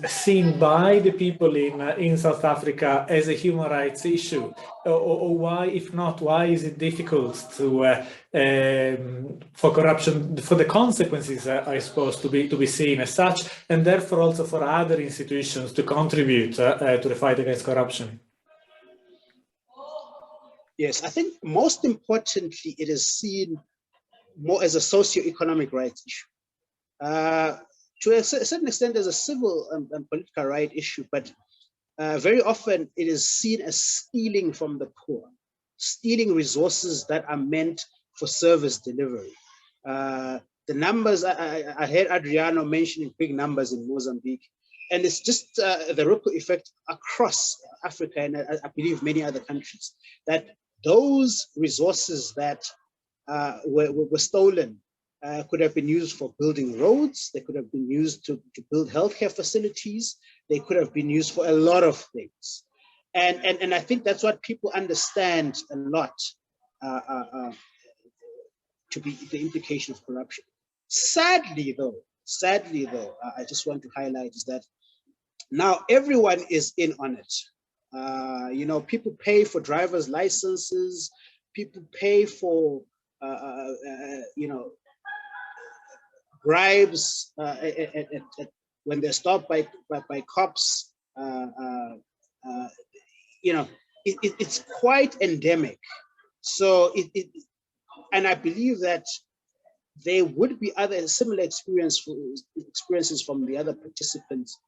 seen by the people in South Africa as a human rights issue? Or why, if not, why is it difficult to for corruption, for the consequences, I suppose, to be seen as such, and therefore also for other institutions to contribute to the fight against corruption? Yes, I think most importantly, it is seen more as a socio-economic rights issue. To a certain extent, there's a civil and political right issue, but very often it is seen as stealing from the poor, stealing resources that are meant for service delivery. The numbers, I heard Adriano mentioning big numbers in Mozambique, and it's just the ripple effect across Africa and I believe many other countries, that those resources that were stolen could have been used for building roads, they could have been used to build healthcare facilities, they could have been used for a lot of things. And I think that's what people understand a lot to be the implication of corruption. Sadly though, I just want to highlight is that now everyone is in on it. You know, people pay for driver's licenses, people pay for, you know, bribes when they're stopped by cops. You know, it's quite endemic. So and I believe that there would be other similar experiences from the other participants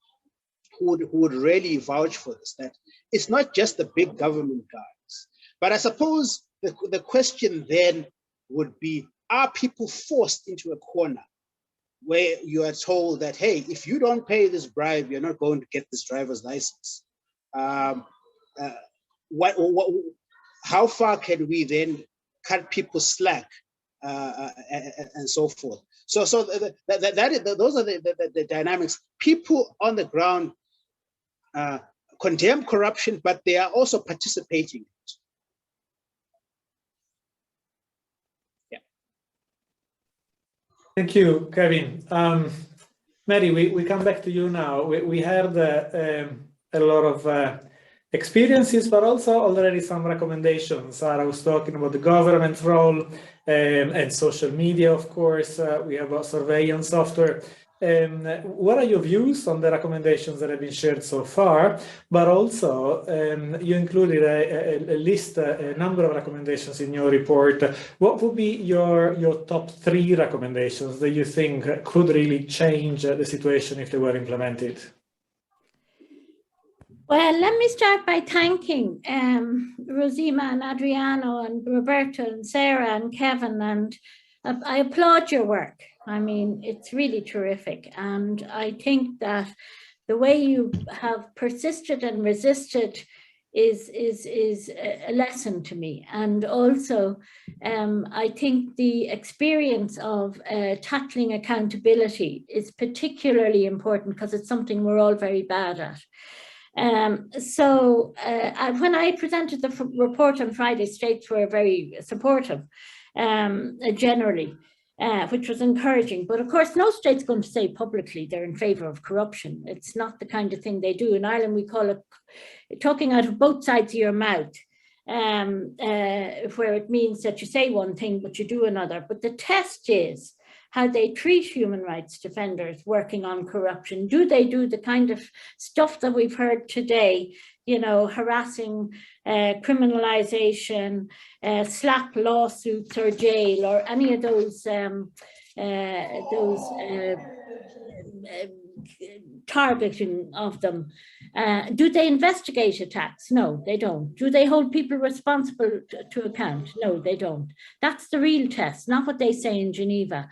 who would really vouch for this, that it's not just the big government guys. But I suppose the question then would be, are people forced into a corner where you are told that, hey, if you don't pay this bribe, you're not going to get this driver's license? How far can we then cut people slack and so forth? So those are the dynamics. People on the ground condemn corruption, but they are also participating. Thank you, Kevin. Mary, we come back to you now. We heard a lot of experiences, but also already some recommendations. Sara was talking about the government role and social media, of course. We have surveillance software. What are your views on the recommendations that have been shared so far? But also, you included a list, a number of recommendations in your report. What would be your top 3 recommendations that you think could really change the situation if they were implemented? Well, let me start by thanking Rozina and Adriano and Roberto and Sara and Kevin, and I applaud your work. I mean, it's really terrific. And I think that the way you have persisted and resisted is a lesson to me. And also, I think the experience of tackling accountability is particularly important because it's something we're all very bad at. When I presented the report on Friday, states were very supportive, generally, which was encouraging. But of course, no state's going to say publicly they're in favor of corruption. It's not the kind of thing they do. In Ireland, we call it talking out of both sides of your mouth, where it means that you say one thing, but you do another. But the test is how they treat human rights defenders working on corruption. Do they do the kind of stuff that we've heard today, you know, harassing, criminalization, slap lawsuits or jail, or any of those targeting of them. Do they investigate attacks? No, they don't. Do they hold people responsible to account? No, they don't. That's the real test, not what they say in Geneva.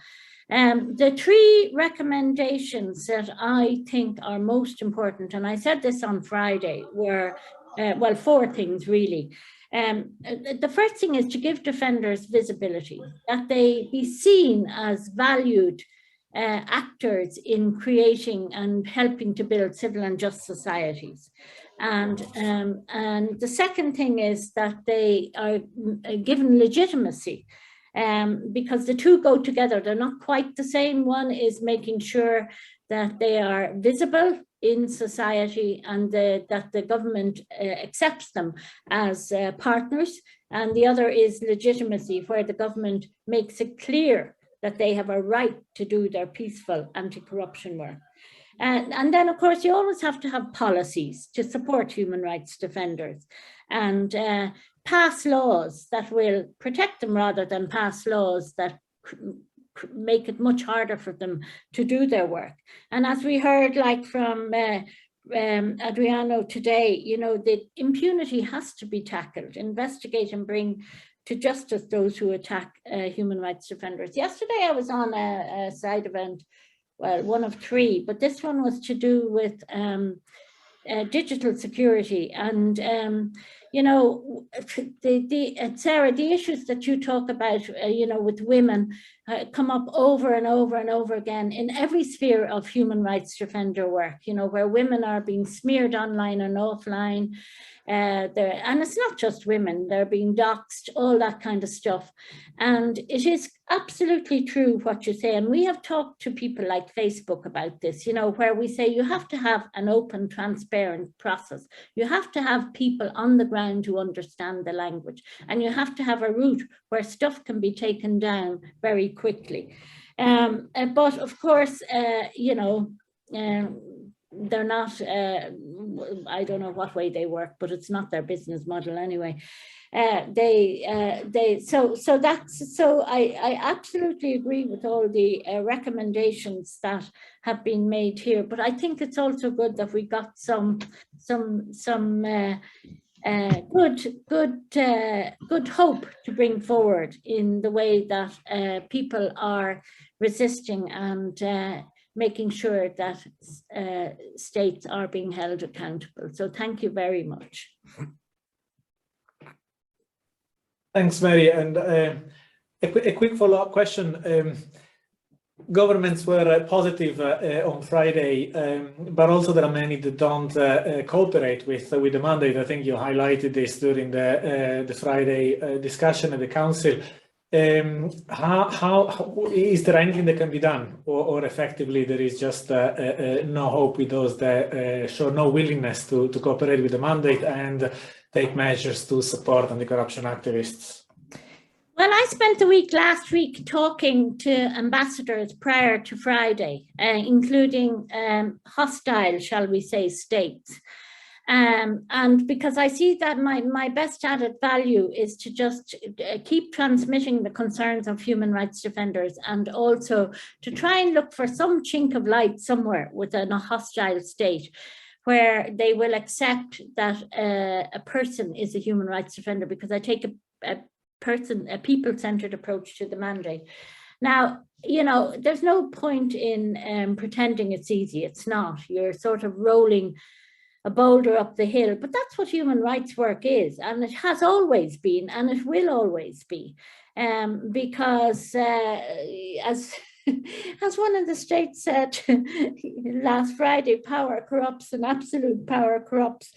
The three recommendations that I think are most important, and I said this on Friday, were, well, four things really. The first thing is to give defenders visibility, that they be seen as valued actors in creating and helping to build civil and just societies. And the second thing is that they are given legitimacy, because the two go together. They're not quite the same. One is making sure that they are visible in society and that the government accepts them as partners. And the other is legitimacy, where the government makes it clear that they have a right to do their peaceful anti-corruption work. And then, of course, you always have to have policies to support human rights defenders and pass laws that will protect them rather than pass laws that make it much harder for them to do their work. And as we heard, like from Adriano today, you know, the impunity has to be tackled, investigate and bring to justice those who attack human rights defenders. Yesterday I was on a side event, well, one of three, but this one was to do with digital security. And, you know, Sara, the issues that you talk about, you know, with women come up over and over and over again in every sphere of human rights defender work, you know, where women are being smeared online and offline. And it's not just women, they're being doxxed, all that kind of stuff. And it is absolutely true what you say. And we have talked to people like Facebook about this, you know, where we say you have to have an open, transparent process. You have to have people on the ground who understand the language. And you have to have a route where stuff can be taken down very quickly. But of course, you know, they're not, I don't know what way they work, but it's not their business model anyway. So I absolutely agree with all the recommendations that have been made here, but I think it's also good that we got some good hope to bring forward in the way that people are resisting and making sure that states are being held accountable. So thank you very much. Thanks, Mary. And a quick follow-up question. Governments were positive on Friday, but also there are many that don't cooperate with the mandate. I think you highlighted this during the Friday discussion at the Council. How is there anything that can be done, or effectively there is just no hope with those that show no willingness to cooperate with the mandate and take measures to support anti-corruption activists? Well, I spent the week last week talking to ambassadors prior to Friday, including hostile, shall we say, states. And because I see that my best added value is to just keep transmitting the concerns of human rights defenders, and also to try and look for some chink of light somewhere within a hostile state where they will accept that a person is a human rights defender, because I take a people-centered approach to the mandate. Now, you know, there's no point in pretending it's easy. It's not. You're sort of rolling a boulder up the hill, but that's what human rights work is, and it has always been, and it will always be, because as one of the states said last Friday, power corrupts and absolute power corrupts.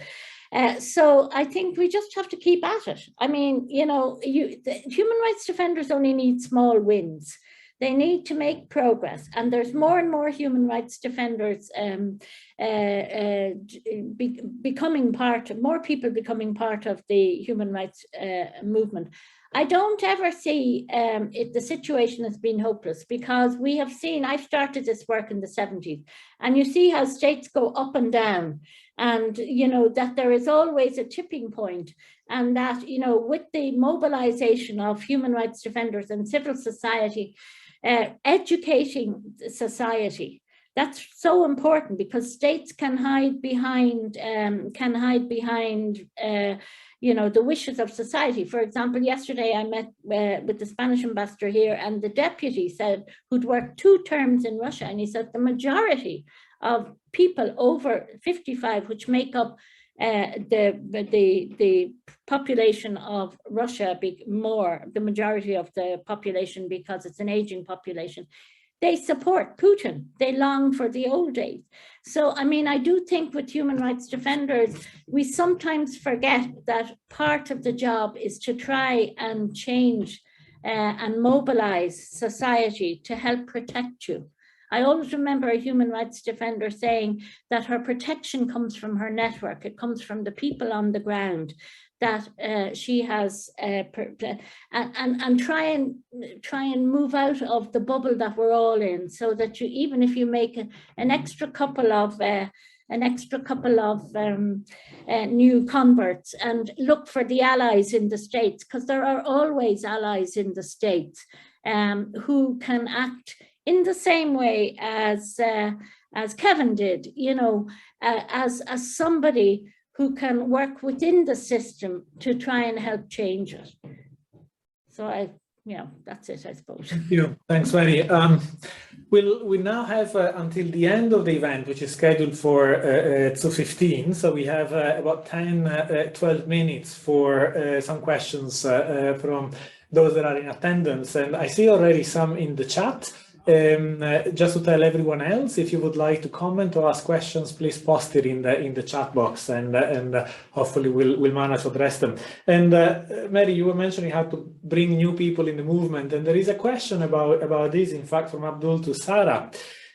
So I think we just have to keep at it. I mean, you know, the human rights defenders only need small wins. They need to make progress, and there's more and more human rights defenders becoming part, more people becoming part of the human rights movement. I don't ever see the situation as being hopeless, because we have seen, I started this work in the 70s, and you see how states go up and down, and you know that there is always a tipping point, and that, you know, with the mobilization of human rights defenders and civil society, educating society That's so important because states can hide behind, you know, the wishes of society. For example, yesterday I met with the Spanish ambassador here, and the deputy said, who'd worked 2 terms in Russia, and he said the majority of people over 55, which make up the population of Russia, the majority of the population, because it's an aging population, they support Putin. They long for the old days. So, I mean, I do think with human rights defenders, we sometimes forget that part of the job is to try and change and mobilize society to help protect you. I always remember a human rights defender saying that her protection comes from her network. It comes from the people on the ground that she has, and try and move out of the bubble that we're all in, so that you, even if you make an extra couple of new converts, and look for the allies in the States, because there are always allies in the States who can act in the same way as Kevin did, you know, as somebody who can work within the system to try and help change it. So that's it, I suppose. Thank you. Thanks, Mary. We now have until the end of the event, which is scheduled for 2:15. So we have about 12 minutes for some questions from those that are in attendance. And I see already some in the chat. Just to tell everyone else, if you would like to comment or ask questions, please post it in the chat box, and hopefully we'll manage to address them. And Mary, you were mentioning how to bring new people in the movement, and there is a question about this, in fact, from Abdul to Sara.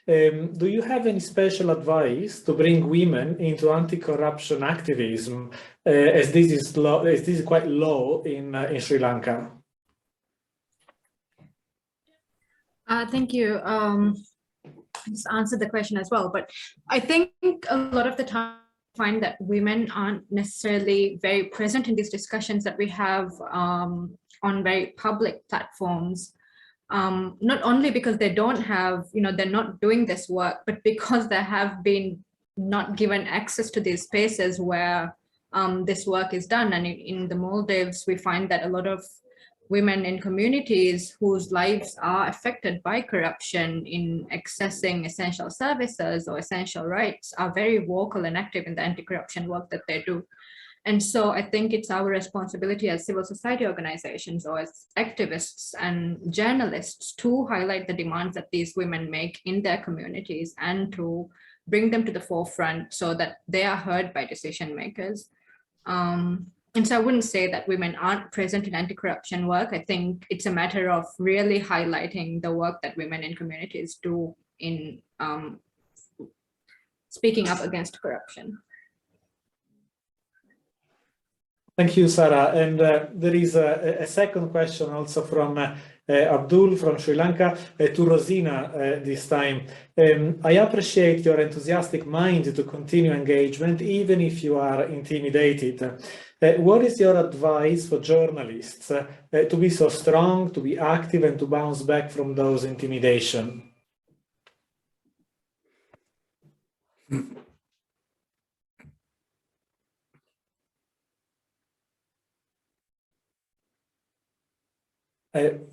Do you have any special advice to bring women into anti-corruption activism, as this is quite low in Sri Lanka? Thank you. I just answered the question as well, but I think a lot of the time I find that women aren't necessarily very present in these discussions that we have on very public platforms, not only because they don't have, they're not doing this work, but because they have been not given access to these spaces where this work is done. And in the Maldives, we find that a lot of women in communities whose lives are affected by corruption in accessing essential services or essential rights are very vocal and active in the anti-corruption work that they do. And so I think it's our responsibility as civil society organizations or as activists and journalists to highlight the demands that these women make in their communities and to bring them to the forefront so that they are heard by decision makers. And so I wouldn't say that women aren't present in anti-corruption work. I think it's a matter of really highlighting the work that women in communities do in speaking up against corruption. Thank you, Sara. And there is a second question also from Abdul from Sri Lanka to Rozina this time. I appreciate your enthusiastic mind to continue engagement, even if you are intimidated. What is your advice for journalists to be so strong, to be active, and to bounce back from those intimidation?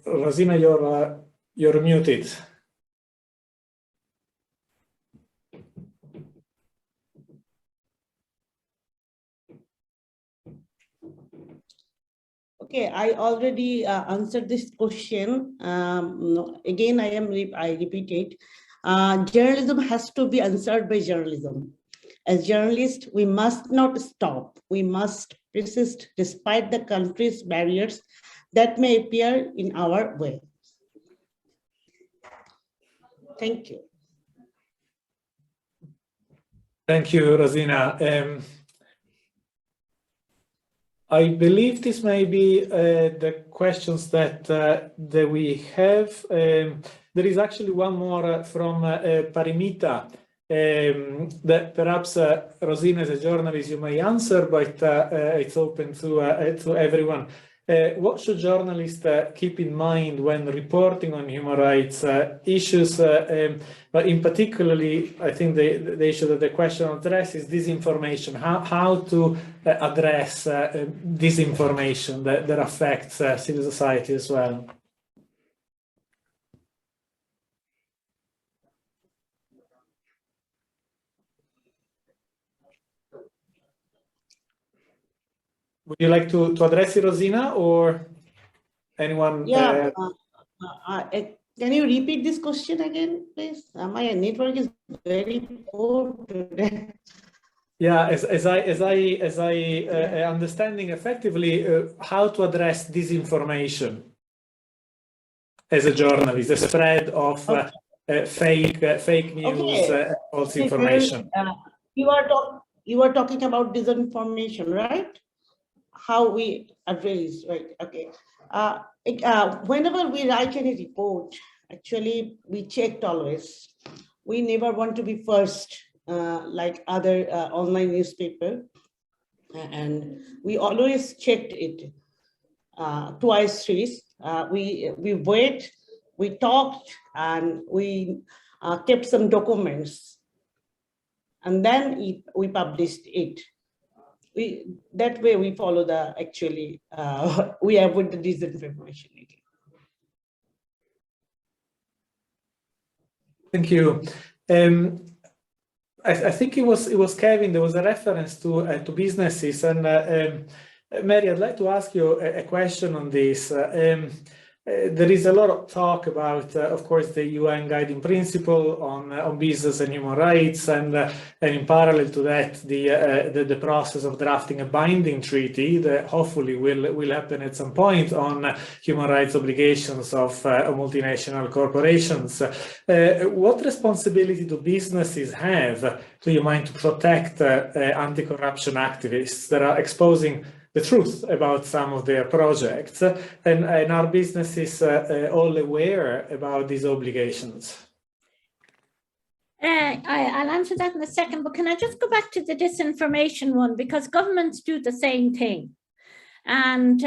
Rozina, you're muted. Okay, I already answered this question. Again, I repeat it. Journalism has to be answered by journalism. As journalists, we must not stop. We must persist despite the country's barriers that may appear in our way. Thank you. Thank you, Rozina. I believe this may be the questions that we have. There is actually one more from Parimita that perhaps Rozina, as a journalist, you may answer, but it's open to everyone. what should journalists keep in mind when reporting on human rights issues? But in particularly, I think the issue that the question addresses is disinformation. How to address disinformation that affects civil society as well. Would you like to address it, Rozina, or anyone? Yeah. Can you repeat this question again, please? My network is very poor today. Yeah, as I understanding effectively how to address disinformation as a journalist, the spread of fake news, false information. You are talking about disinformation, right? How we address, right? Okay. Whenever we write any report, actually we checked always. We never want to be first, like other online newspaper, and we always checked it twice, thrice. We wait, we talked, and we kept some documents, and then we published it. That way we follow the actually we avoid the disinformation. Thank you. I think it was Kevin. There was a reference to businesses, and Mary, I'd like to ask you a question on this. There is a lot of talk about, of course, the UN guiding principle on business and human rights, and in parallel to that, the process of drafting a binding treaty that hopefully will happen at some point on human rights obligations of multinational corporations. What responsibility do businesses have, to your mind, to protect anti-corruption activists that are exposing the truth about some of their projects, and are businesses all aware about these obligations? I'll answer that in a second, but can I just go back to the disinformation one, because governments do the same thing, and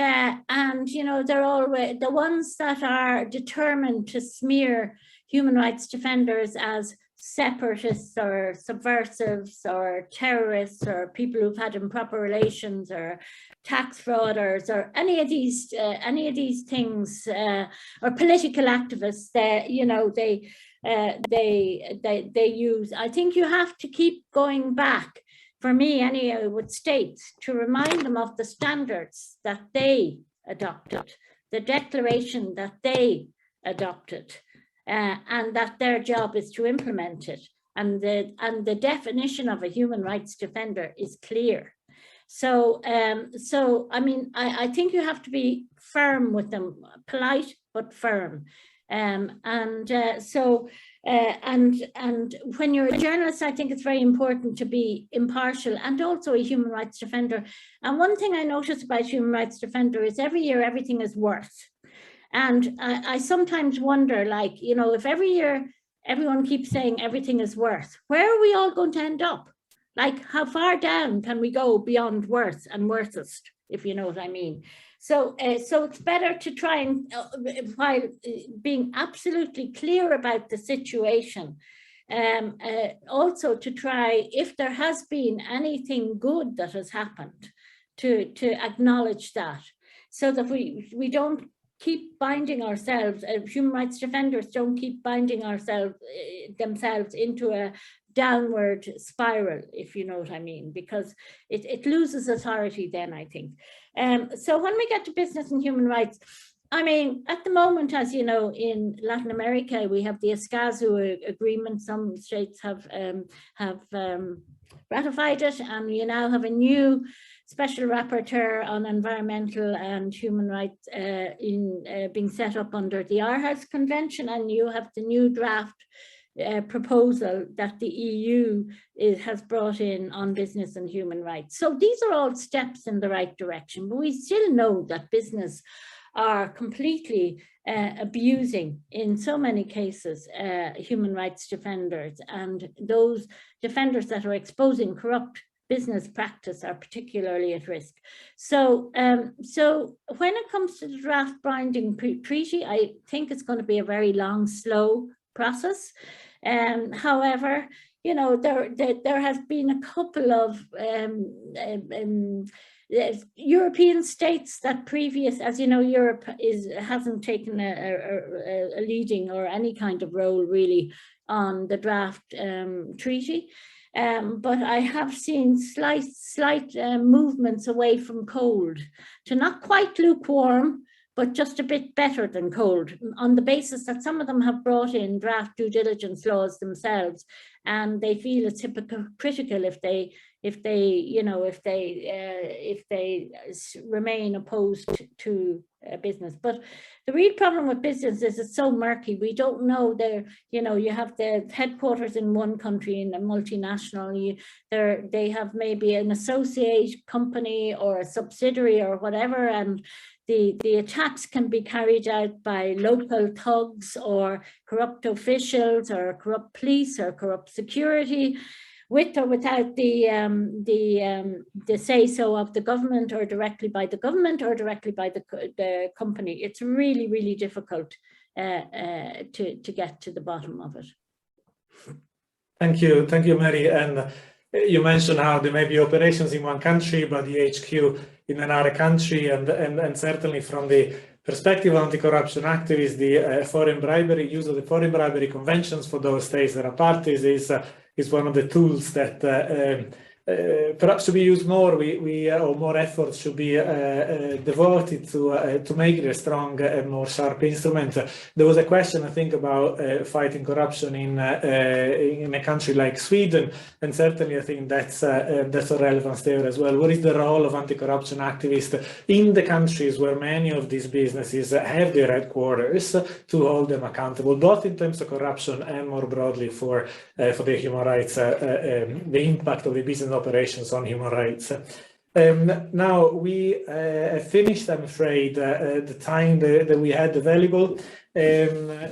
you know, they're always the ones that are determined to smear human rights defenders as separatists or subversives or terrorists or people who've had improper relations or tax frauders or any of these things, or political activists that, you know, they use. I think you have to keep going back, for me anyway, with states, to remind them of the standards that they adopted, the declaration that they adopted, and that their job is to implement it. And the definition of a human rights defender is clear. So, I mean, I think you have to be firm with them, polite but firm. And when you're a journalist, I think it's very important to be impartial and also a human rights defender. And one thing I notice about human rights defender is every year everything is worse. And I sometimes wonder, like, you know, if every year everyone keeps saying everything is worse, where are we all going to end up? Like, how far down can we go beyond worse and worstest, if you know what I mean? So, so it's better to try and, while being absolutely clear about the situation, also to try, if there has been anything good that has happened, to acknowledge that, so that we don't keep binding ourselves, human rights defenders don't keep binding themselves into a downward spiral, if you know what I mean, because it loses authority then, I think. So when we get to business and human rights, I mean, at the moment, as you know, in Latin America, we have the Escazú agreement. Some states have ratified it, and we now have a new special rapporteur on environmental and human rights being set up under the Aarhus Convention, and you have the new draft proposal that the EU has brought in on business and human rights. So these are all steps in the right direction, but we still know that business are completely abusing, in so many cases, human rights defenders, and those defenders that are exposing corrupt business practice are particularly at risk. So, so when it comes to the draft binding treaty, I think it's going to be a very long, slow process. However, you know, there has been a couple of European states that as you know, Europe hasn't taken a leading or any kind of role really on the draft treaty. But I have seen slight movements away from cold to not quite lukewarm, but just a bit better than cold, on the basis that some of them have brought in draft due diligence laws themselves, and they feel it's hypocritical if they remain opposed to business. But the real problem with business is it's so murky. We don't know you have the headquarters in one country in a multinational, they have maybe an associate company or a subsidiary or whatever, and the attacks can be carried out by local thugs or corrupt officials or corrupt police or corrupt security, with or without the say-so of the government, or directly by the government, or directly by the company. It's really, really difficult to get to the bottom of it. Thank you, Mary. And you mentioned how there may be operations in one country, but the HQ in another country, and certainly from the perspective of anti-corruption activists, the foreign bribery, use of the foreign bribery conventions for those states that are parties is one of the tools that perhaps to be used more. Or more efforts should be devoted to make it a strong and more sharp instrument. There was a question, I think, about fighting corruption in a country like Sweden, and certainly I think that's a relevance there as well. What is the role of anti-corruption activists in the countries where many of these businesses have their headquarters, to hold them accountable, both in terms of corruption and more broadly for the human rights, the impact of the business operations on human rights. Now we finished, I'm afraid, the time that we had available.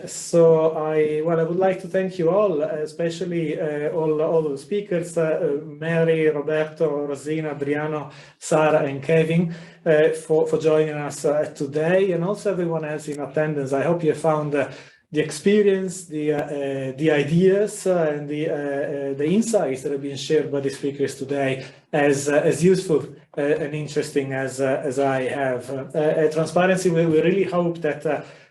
So I would like to thank you all, especially all the speakers, Mary, Roberto, Rozina, Adriano, Sara, and Kevin, for joining us today, and also everyone else in attendance. I hope you found the experience, the ideas, and the insights that have been shared by the speakers today as useful and interesting as I have. Transparency, we really hope that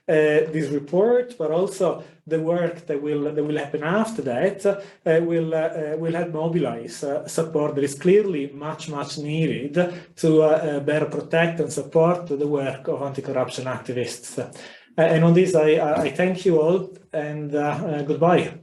this report, but also the work that will happen after that, will help mobilize support that is clearly much needed to better protect and support the work of anti-corruption activists. And on this, I thank you all, and goodbye.